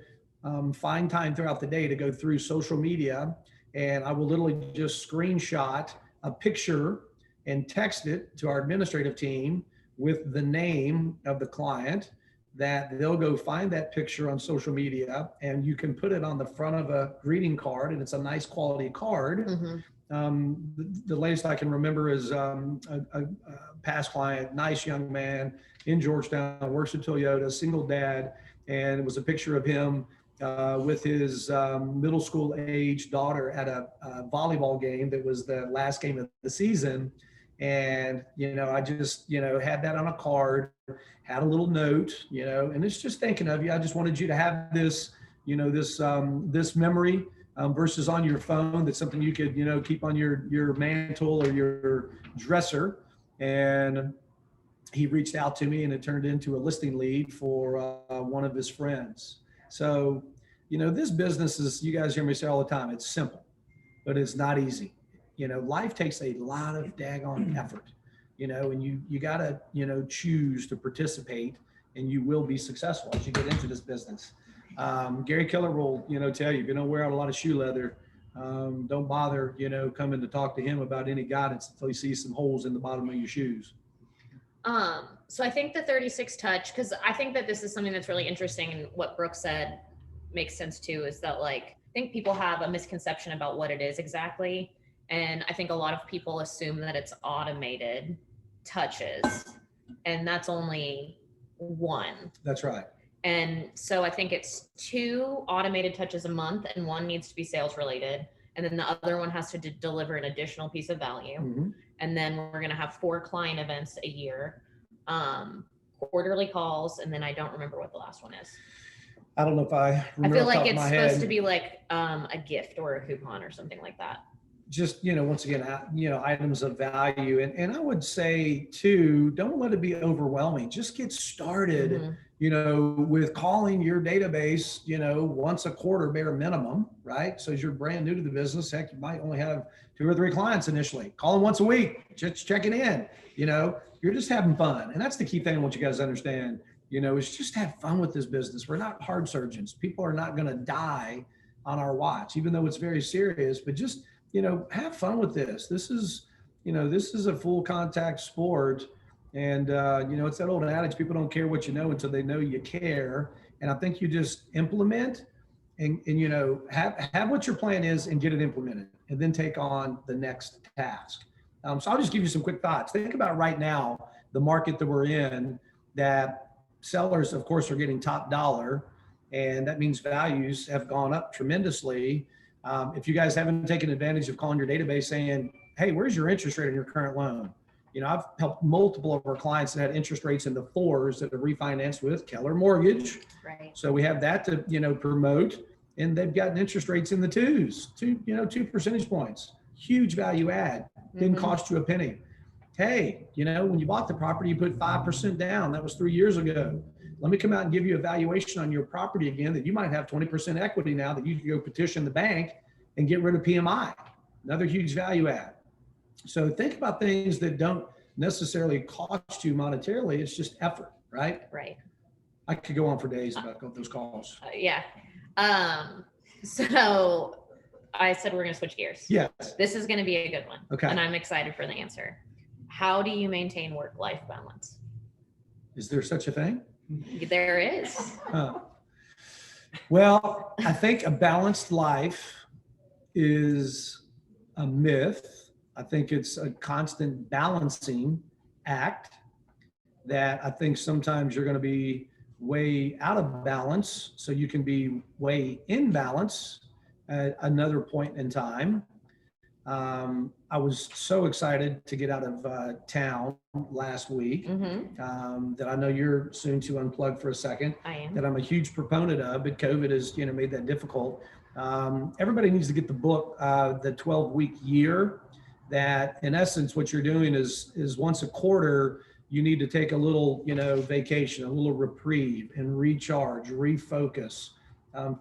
find time throughout the day to go through social media, and I will literally just screenshot a picture and text it to our administrative team with the name of the client, that they'll go find that picture on social media, and you can put it on the front of a greeting card, and it's a nice quality card. The latest I can remember is a past client, nice young man in Georgetown, works at Toyota, single dad, and it was a picture of him with his middle school age daughter at a volleyball game that was the last game of the season. And, I just, had that on a card, had a little note, and it's just thinking of you. I just wanted you to have this, this memory versus on your phone. That's something you could, keep on your mantle or your dresser. And he reached out to me, and it turned into a listing lead for one of his friends. So, this business is, you guys hear me say all the time, it's simple, but it's not easy. Life takes a lot of daggone effort, and you got to, choose to participate, and you will be successful as you get into this business. Gary Keller will, tell you, if you don't wear out a lot of shoe leather, don't bother, coming to talk to him about any guidance until you see some holes in the bottom of your shoes. So I think the 36 touch, because I think that this is something that's really interesting, and what Brooke said makes sense too, is that I think people have a misconception about what it is exactly. And I think a lot of people assume that it's automated touches, and that's only one. That's right. And so I think it's 2 automated touches a month, and 1 needs to be sales related. And then the other one has to deliver an additional piece of value. Mm-hmm. And then we're going to have 4 client events a year, quarterly calls. And then I don't remember what the last one is. I don't know if I remember. I feel like it's supposed head. to be like a gift or a coupon or something like that. Just, once again, items of value. And I would say too, don't let it be overwhelming. Just get started, with calling your database, once a quarter bare minimum, right? So as you're brand new to the business, heck, you might only have 2 or 3 clients initially. Call them once a week, just checking in, you're just having fun. And that's the key thing I want you guys to understand. is just have fun with this business. We're not heart surgeons. People are not going to die on our watch, even though it's very serious, but just, have fun with this. This is a full contact sport. And, it's that old adage, people don't care what you know until they know you care. And I think you just implement and have what your plan is and get it implemented and then take on the next task. So I'll just give you some quick thoughts. Think about right now, the market that we're in, that sellers, of course, are getting top dollar, and that means values have gone up tremendously. If you guys haven't taken advantage of calling your database saying, hey, where's your interest rate on your current loan? I've helped multiple of our clients that had interest rates in the 4s that have refinanced with Keller Mortgage. Right. So we have that to, promote, and they've gotten interest rates in the 2s, 2 percentage points. Huge value add. Didn't cost you a penny. Hey, when you bought the property, you put 5% down. That was 3 years ago. Let me come out and give you a valuation on your property again that you might have 20% equity now that you can go petition the bank and get rid of PMI. Another huge value add. So think about things that don't necessarily cost you monetarily. It's just effort, right? Right. I could go on for days about those calls. Yeah. So I said we're going to switch gears. Yes. This is going to be a good one. Okay. And I'm excited for the answer. How do you maintain work-life balance? Is there such a thing? There is. Well, I think a balanced life is a myth. I think it's a constant balancing act that I think sometimes you're going to be way out of balance, so you can be way in balance at another point in time. I was so excited to get out of town last week that I know you're soon to unplug for a second. I am. That I'm a huge proponent of, but COVID has made that difficult. Everybody needs to get the book, the 12-week year. That in essence, what you're doing is once a quarter, you need to take a little, vacation, a little reprieve and recharge, refocus,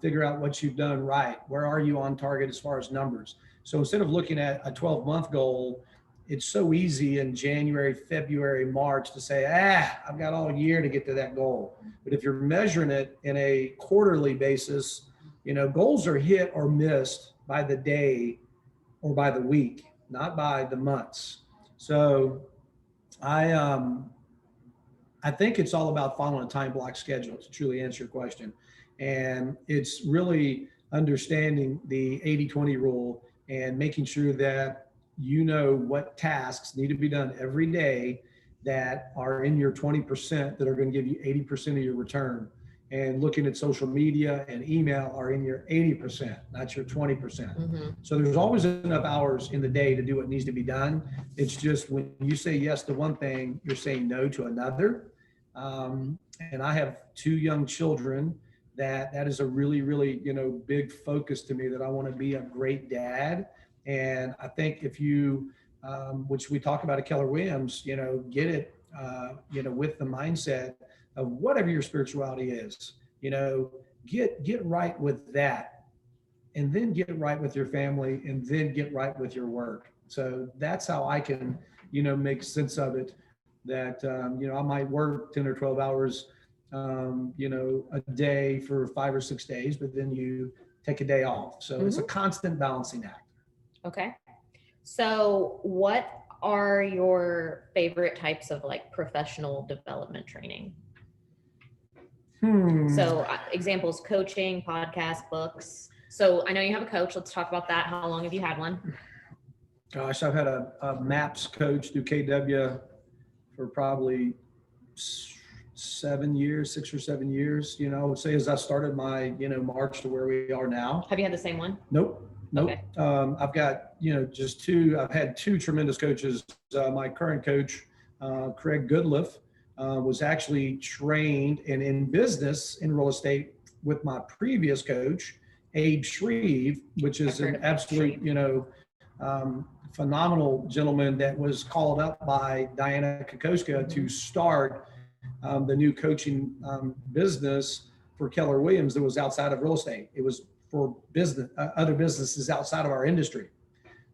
figure out what you've done right. Where are you on target as far as numbers? So instead of looking at a 12-month goal, it's so easy in January, February, March to say, I've got all year to get to that goal. But if you're measuring it in a quarterly basis, goals are hit or missed by the day or by the week, not by the months. So I think it's all about following a time block schedule to truly answer your question. And it's really understanding the 80-20 rule and making sure that what tasks need to be done every day that are in your 20% that are going to give you 80% of your return. And looking at social media and email are in your 80%, not your 20%. So there's always enough hours in the day to do what needs to be done. It's just when you say yes to one thing, you're saying no to another. And I have 2 young children that is a really, really, big focus to me, that I want to be a great dad. And I think if you, which we talk about at Keller Williams, get it, with the mindset of whatever your spirituality is, get right with that, and then get right with your family, and then get right with your work. So that's how I can, make sense of it, that, I might work 10 or 12 hours, a day for 5 or 6 days, but then you take a day off. So it's a constant balancing act. Okay. So what are your favorite types of professional development training? So examples, coaching, podcast, books. So I know you have a coach. Let's talk about that. How long have you had one? Gosh, I've had a MAPS coach through KW for probably 7 years, 6 or 7 years. I would say as I started my, march to where we are now. Have you had the same one? Nope. Okay. I've got, just 2. I've had 2 tremendous coaches. My current coach, Craig Goodliff, was actually trained and in business in real estate with my previous coach, Abe Shreve, which is an absolute, phenomenal gentleman that was called up by Diana Kokoska to start the new coaching business for Keller Williams that was outside of real estate. It was for business, other businesses outside of our industry.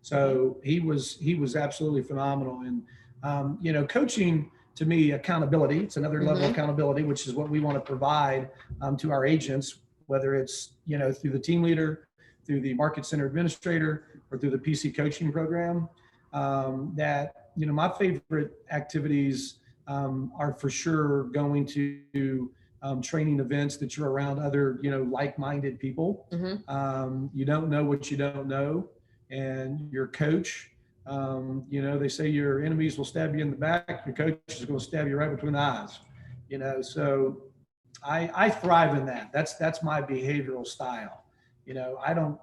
So he was absolutely phenomenal. And, coaching to me, accountability. It's another level of Mhm. accountability, which is what we want to provide to our agents, whether it's, through the team leader, through the market center administrator, or through the PC coaching program. My favorite activities are for sure going to training events that you're around other, like-minded people. Mhm. You don't know what you don't know, and your coach, they say your enemies will stab you in the back. Your coach is going to stab you right between the eyes. So I thrive in that. That's my behavioral style. I don't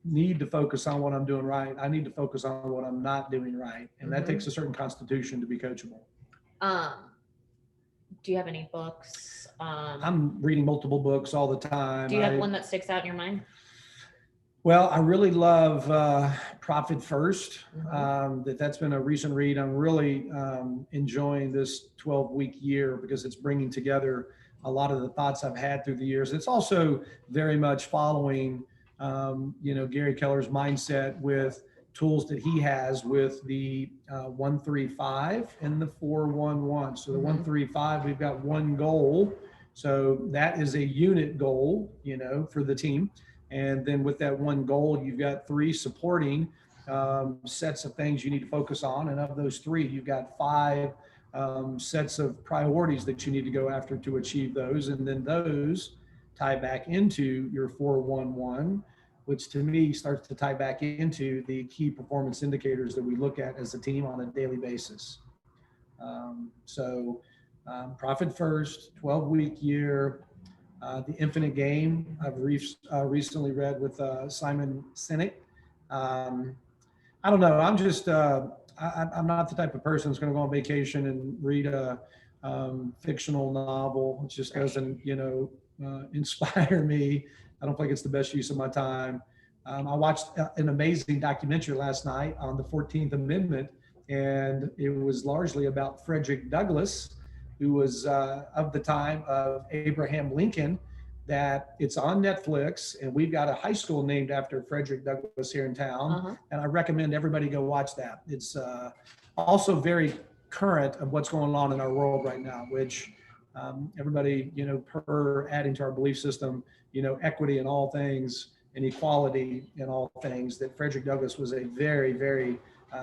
need to focus on what I'm doing right. I need to focus on what I'm not doing right, and that Mhm. takes a certain constitution to be coachable. Do you have any books? I'm reading multiple books all the time. Do you have one that sticks out in your mind? Well, I really love Profit First. Mhm. That's been a recent read. I'm really enjoying this 12-week year because it's bringing together a lot of the thoughts I've had through the years. It's also very much following, Gary Keller's mindset with tools that he has with the 1-3-5 and the 4-1-1. So the Mhm. 1-3-5, we've got one goal. So that is a unit goal, for the team. And then with that one goal, you've got 3 supporting sets of things you need to focus on. And of those 3, you've got 5 sets of priorities that you need to go after to achieve those. And then those tie back into your 4-1-1, which to me starts to tie back into the key performance indicators that we look at as a team on a daily basis. Profit First, 12-week year. The Infinite Game, I've recently read with Simon Sinek. I don't know. I'm not the type of person that's going to go on vacation and read a fictional novel. It just doesn't, inspire me. I don't think it's the best use of my time. I watched an amazing documentary last night on the 14th Amendment, and it was largely about Frederick Douglass, who was of the time of Abraham Lincoln. That it's on Netflix, and we've got a high school named after Frederick Douglass here in town. Uh-huh. And I recommend everybody go watch that. It's also very current of what's going on in our world right now, which everybody, per adding to our belief system, equity in all things and equality in all things, that Frederick Douglass was a very, very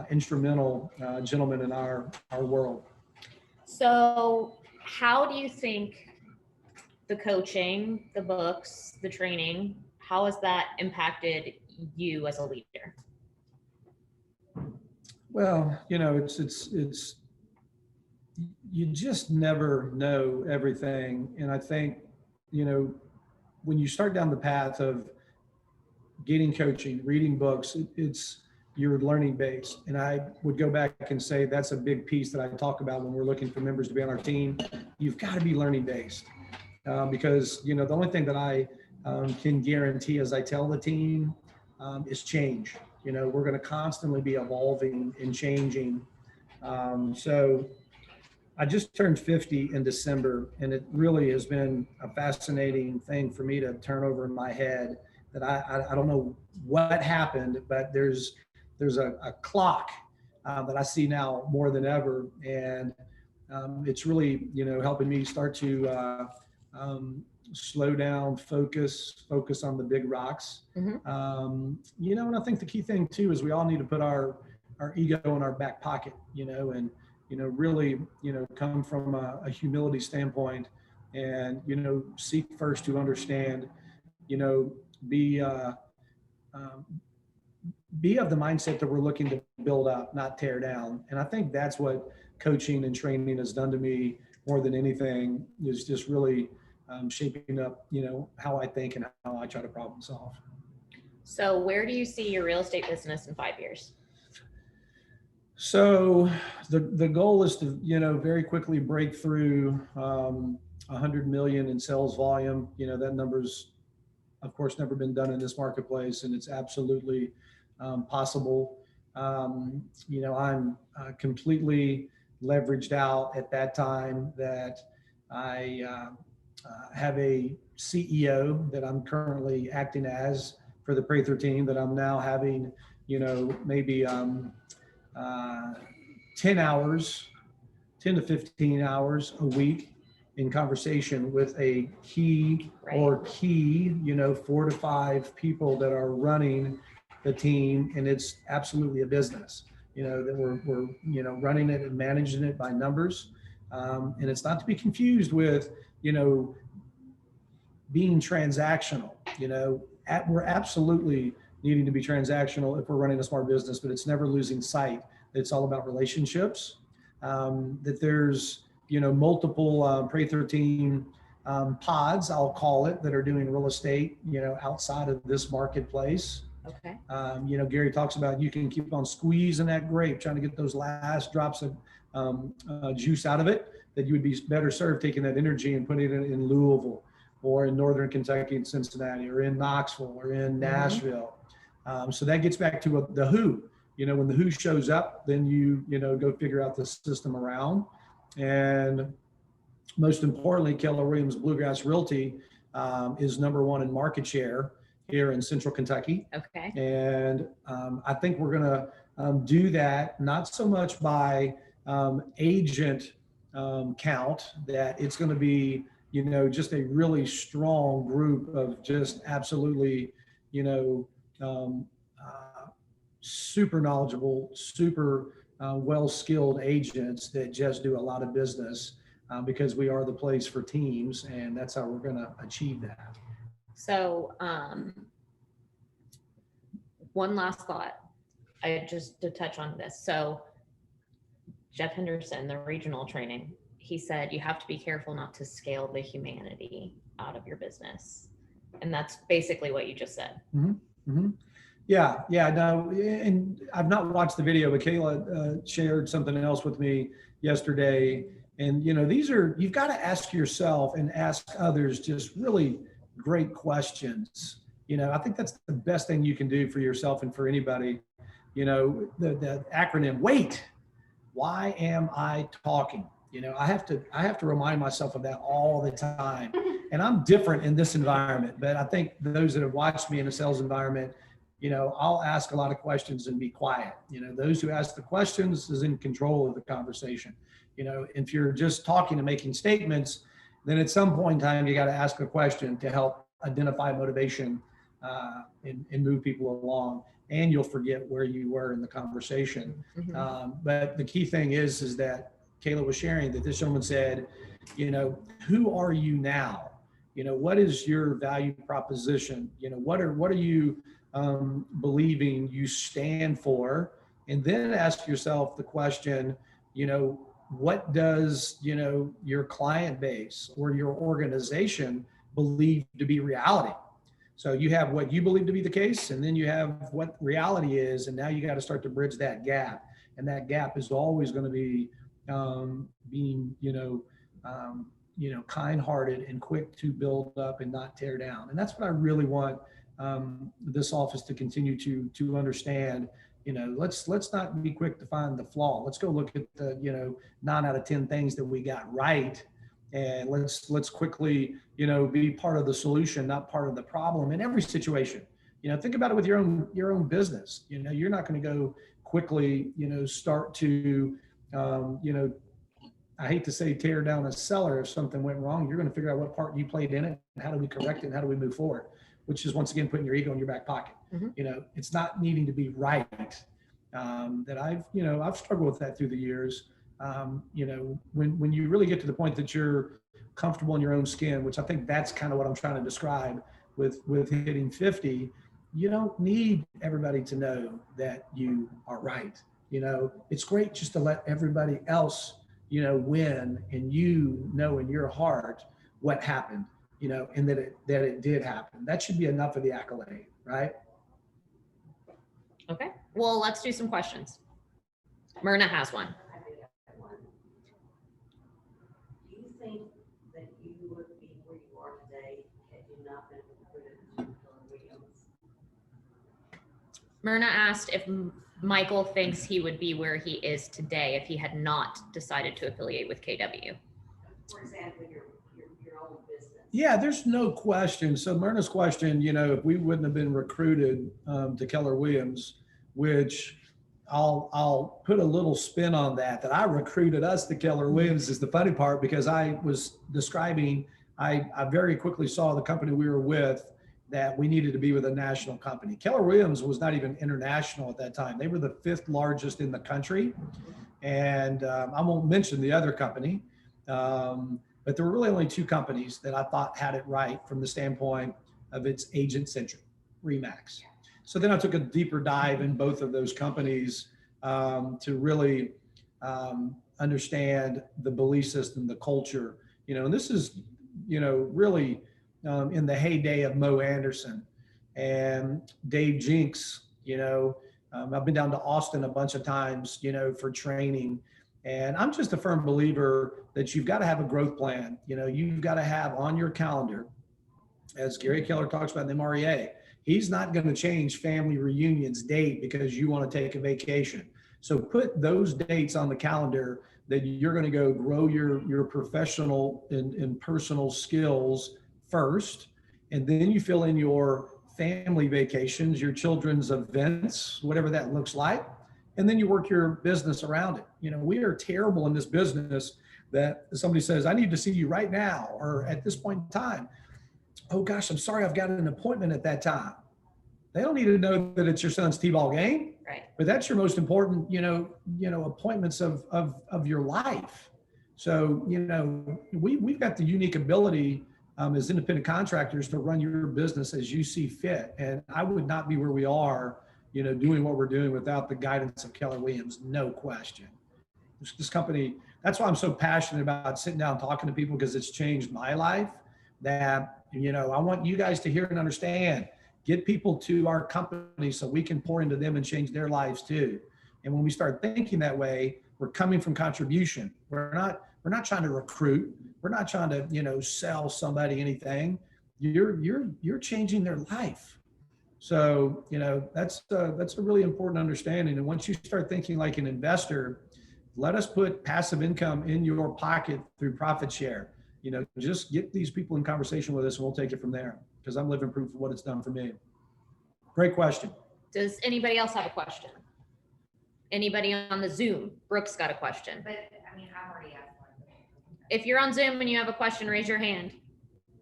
instrumental gentleman in our world. So how do you think the coaching, the books, the training, how has that impacted you as a leader? Well, it's you just never know everything. And I think, when you start down the path of getting coaching, reading books, it's you're learning based. And I would go back and say that's a big piece that I talk about when we're looking for members to be on our team. You've got to be learning based. Because the only thing that I can guarantee as I tell the team is change. We're going to constantly be evolving and changing. So I just turned 50 in December, and it really has been a fascinating thing for me to turn over in my head. That I don't know what happened, but there's a clock that I see now more than ever, and it's really helping me start to slow down, focus on the big rocks. Mhm. And I think the key thing too is we all need to put our ego in our back pocket, and really come from a humility standpoint, and seek first to understand, be be of the mindset that we're looking to build up, not tear down. And I think that's what coaching and training has done to me more than anything, is just really shaping up, how I think and how I try to problem solve. So where do you see your real estate business in 5 years? So the goal is to, very quickly break through 100 million in sales volume. That number's, of course, never been done in this marketplace, and it's absolutely possible. I'm completely leveraged out at that time, that I have a CEO that I'm currently acting as for the Prather team, that I'm now having, maybe 10 hours, 10 to 15 hours a week in conversation with a key or key, 4 to 5 people that are running the team, and it's absolutely a business, that we're running it and managing it by numbers. And it's not to be confused with, being transactional. We're absolutely needing to be transactional if we're running a smart business, but it's never losing sight that it's all about relationships. That there's, multiple Prather team pods, I'll call it, that are doing real estate, outside of this marketplace. Okay. Gary talks about you can keep on squeezing that grape, trying to get those last drops of juice out of it, that you would be better served taking that energy and putting it in Louisville or in Northern Kentucky and Cincinnati or in Knoxville or in Nashville. So that gets back to the who. When the who shows up, then you go figure out the system around. And most importantly, Keller Williams Bluegrass Realty is #1 in market share here in Central Kentucky. Okay. And I think we're going to do that not so much by agent count, that it's going to be, just a really strong group of just absolutely, super knowledgeable, super well-skilled agents that just do a lot of business because we are the place for teams, and that's how we're going to achieve that. So one last thought, just to touch on this. So Jeff Henderson, the regional training, he said you have to be careful not to scale the humanity out of your business. And that's basically what you just said. Mm-hmm. Mm-hmm. Yeah, no, and I've not watched the video, but Kayla shared something else with me yesterday. And, you've got to ask yourself and ask others just really great questions. I think that's the best thing you can do for yourself and for anybody. The acronym, WAIT, why am I talking? I have to remind myself of that all the time. And I'm different in this environment, but I think those that have watched me in a sales environment, I'll ask a lot of questions and be quiet. Those who ask the questions is in control of the conversation. If you're just talking and making statements, then at some point in time, you got to ask a question to help identify motivation and move people along, and you'll forget where you were in the conversation. Mm-hmm. But the key thing is that Kayla was sharing that this gentleman said, who are you now? What is your value proposition? What are you believing you stand for? And then ask yourself the question, what does, your client base or your organization believe to be reality? So you have what you believe to be the case, and then you have what reality is. And now you got to start to bridge that gap. And that gap is always going to be being, kind-hearted and quick to build up and not tear down. And that's what I really want this office to continue to understand. Let's not be quick to find the flaw. Let's go look at the 9 out of 10 things that we got right, and let's quickly be part of the solution, not part of the problem in every situation. Think about it with your own business. You're not going to go quickly start to I hate to say tear down a seller if something went wrong. You're going to figure out what part you played in it and how do we correct it and how do we move forward, which is once again putting your ego in your back pocket. Mm-hmm. It's not needing to be right. That I've struggled with that through the years. When you really get to the point that you're comfortable in your own skin, which I think that's kind of what I'm trying to describe with hitting 50, you don't need everybody to know that you are right. It's great just to let everybody else, win, and in your heart what happened, and that it did happen. That should be enough of the accolade, right? Okay. Well, let's do some questions. Myrna has one. Do you think that you would be where you are today had you not been recruited to Keller Williams? Myrna asked if Michael thinks he would be where he is today if he had not decided to affiliate with KW. For example, your own business. Yeah, there's no question. So Myrna's question, if we wouldn't have been recruited to Keller Williams, which I'll put a little spin on that I recruited us to Keller Williams is the funny part, because I was describing, I very quickly saw the company we were with that we needed to be with a national company. Keller Williams was not even international at that time. They were the 5th largest in the country. And I won't mention the other company, but there were really only 2 companies that I thought had it right from the standpoint of its agent-centric, RE/MAX. So then I took a deeper dive in both of those companies to really understand the belief system, the culture, and this is, really in the heyday of Mo Anderson and Dave Jinks. I've been down to Austin a bunch of times, for training. And I'm just a firm believer that you've got to have a growth plan. You've got to have on your calendar, as Gary Keller talks about in the MREA, he's not going to change family reunions date because you want to take a vacation. So put those dates on the calendar that you're going to go grow your professional and personal skills first. And then you fill in your family vacations, your children's events, whatever that looks like. And then you work your business around it. We are terrible in this business that somebody says, I need to see you right now, or at this point in time. Oh gosh, I'm sorry, I've got an appointment at that time. They don't need to know that it's your son's T-ball game, right? But that's your most important, appointments of your life. So, we've got the unique ability as independent contractors to run your business as you see fit. And I would not be where we are, doing what we're doing without the guidance of Keller Williams, no question. This company, that's why I'm so passionate about sitting down and talking to people, because it's changed my life. That, I want you guys to hear and understand, get people to our company so we can pour into them and change their lives too. And when we start thinking that way, we're coming from contribution. We're not trying to recruit. We're not trying to, sell somebody anything. You're changing their life. So, that's a really important understanding. And once you start thinking like an investor, let us put passive income in your pocket through profit share. Just get these people in conversation with us and we'll take it from there, because I'm living proof of what it's done for me. Great question. Does anybody else have a question? Anybody on the Zoom? Brooke's got a question. But I've already asked one. If you're on Zoom and you have a question, raise your hand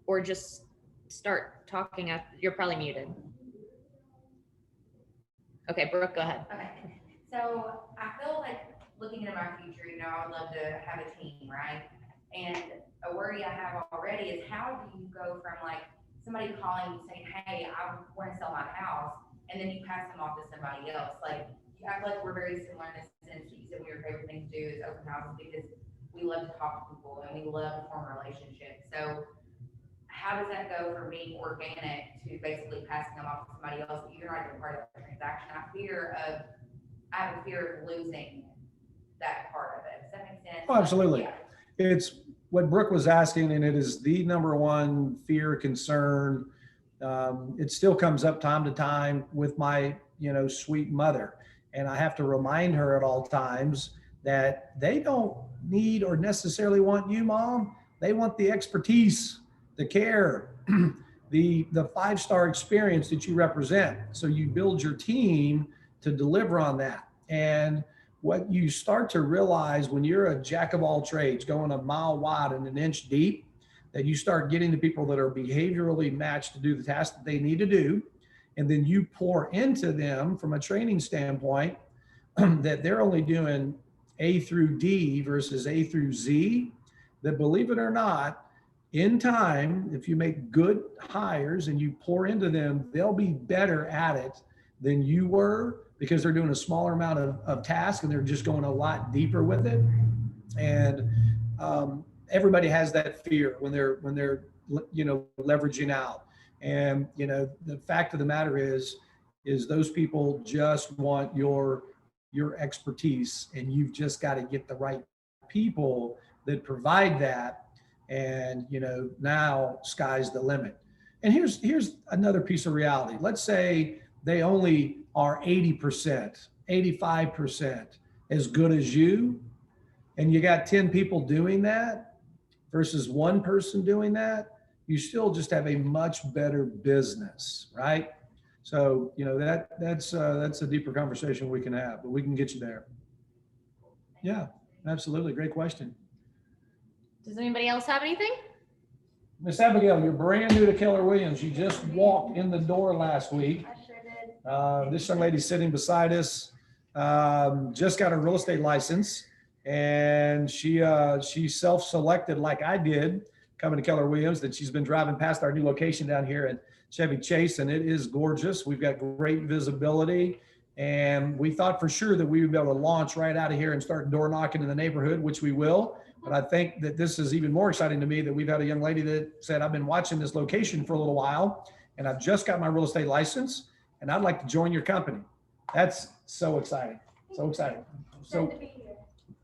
or just start talking. You're probably muted. Okay, Brooke, go ahead. Okay. So I feel like looking into my future, I would love to have a team, right? And a worry I have already is, how do you go from like somebody calling you saying, hey, I want to sell my house, and then you pass them off to somebody else? Like, I feel like we're very similar in this sense. You said one of your favorite things to do is open houses, because we love to talk to people and we love to form relationships. So how does that go from being organic to basically passing them off to somebody else that you're not even part of the transaction? I have a fear of losing that part of it. Does that make sense? Oh, absolutely. Yeah. It's what Brooke was asking, and it is the number one fear, concern. It still comes up time to time with my, sweet mother. And I have to remind her at all times that they don't need or necessarily want you, Mom. They want the expertise, the care, the 5-star experience that you represent. So you build your team to deliver on that. And what you start to realize when you're a jack of all trades, going a mile wide and an inch deep, that you start getting the people that are behaviorally matched to do the task that they need to do. And then you pour into them from a training standpoint that they're only doing A through D versus A through Z, that, believe it or not, in time, if you make good hires and you pour into them, they'll be better at it than you were, because they're doing a smaller amount of tasks and they're just going a lot deeper with it. And everybody has that fear when they're leveraging out. And the fact of the matter is those people just want your expertise, and you've just got to get the right people that provide that. And now sky's the limit. And here's another piece of reality. Let's say they only are 80%, 85% as good as you, and you got 10 people doing that versus one person doing that, you still just have a much better business, right? So, that's a deeper conversation we can have, but we can get you there. Yeah, absolutely. Great question. Does anybody else have anything? Miss Abigail, you're brand new to Keller Williams. You just walked in the door last week. I sure did. This young lady sitting beside us just got a real estate license, and she self-selected like I did coming to Keller Williams, that she's been driving past our new location down here at Chevy Chase, and it is gorgeous. We've got great visibility, and we thought for sure that we would be able to launch right out of here and start door knocking in the neighborhood, which we will. But I think that this is even more exciting to me that we've had a young lady that said, I've been watching this location for a little while, and I've just got my real estate license, and I'd like to join your company. That's so exciting. So exciting. So Good to be here.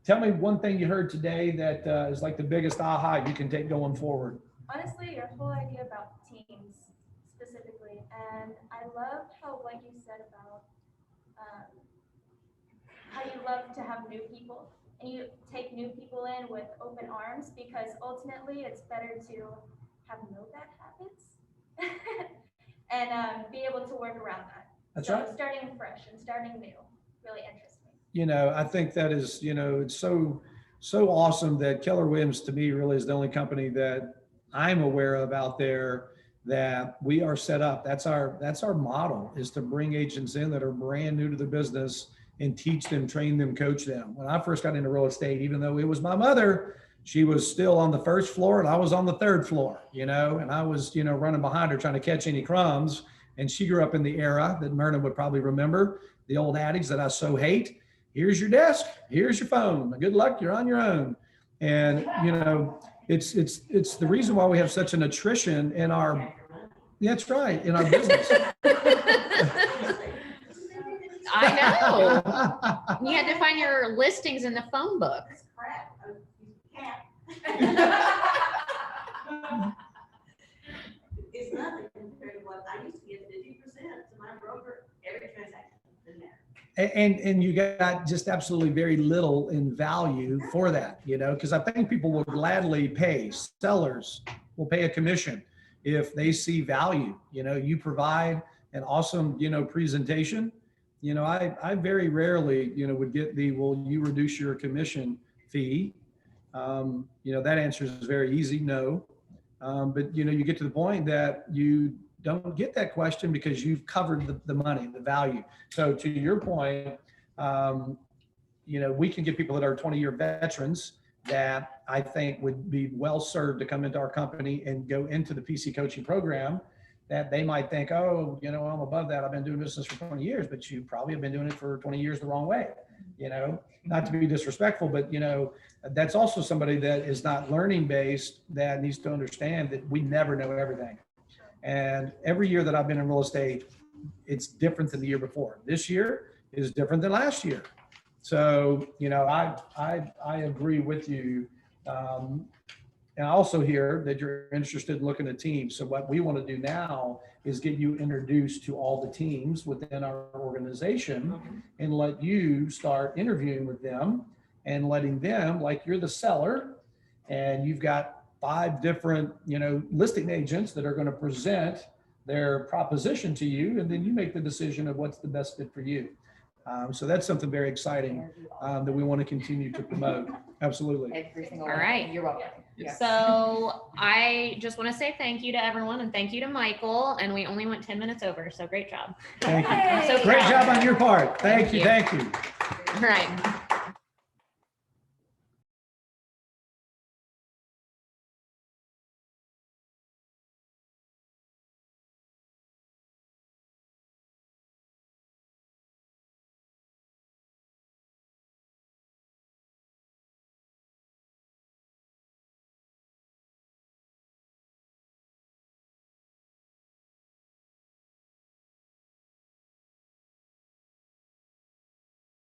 tell me one thing you heard today that is like the biggest aha you can take going forward. Honestly, your whole idea about teams specifically, and I loved how what you said about how you love to have new people, and you take new people in with open arms, because ultimately it's better to have no bad habits and be able to work around that. That's So right. starting fresh and starting new really interests me. I think that is, it's so awesome that Keller Williams to me really is the only company that I'm aware of out there that we are set up. That's our model, is to bring agents in that are brand new to the business and teach them, train them, coach them. When I first got into real estate, even though it was my mother, she was still on the first floor and I was on the third floor, and I was, running behind her trying to catch any crumbs. And she grew up in the era that Myrna would probably remember, the old adage that I so hate: here's your desk, here's your phone, good luck, you're on your own. And, it's the reason why we have such an attrition in our, that's right, in our business. I know. You had to find your listings in the phone book. That's crap. You can't. It's nothing compared to what I used to get 50% to my broker every transaction in there. And you got just absolutely very little in value for that, because I think people will gladly pay, sellers will pay a commission if they see value. You provide an awesome, presentation. I very rarely, would get will you reduce your commission fee? That answer is very easy, no. But you get to the point that you don't get that question because you've covered the money, the value. So to your point, we can get people that are 20-year veterans that I think would be well served to come into our company and go into the PC coaching program, that they might think, oh, I'm above that. I've been doing business for 20 years, but you probably have been doing it for 20 years the wrong way, not to be disrespectful, but that's also somebody that is not learning based, that needs to understand that we never know everything. And every year that I've been in real estate, it's different than the year before. This year is different than last year. So, I agree with you. And I also hear that you're interested in looking at teams. So what we want to do now is get you introduced to all the teams within our organization and let you start interviewing with them and letting them, like you're the seller and you've got 5 different, listing agents that are going to present their proposition to you, and then you make the decision of what's the best fit for you. So that's something very exciting that we want to continue to promote. Absolutely. All right. You're welcome. So I just want to say thank you to everyone, and thank you to Michael. And we only went 10 minutes over, so great job. Thank you. I'm so Great proud. job on your part. Thank you. Thank Thank you. All right.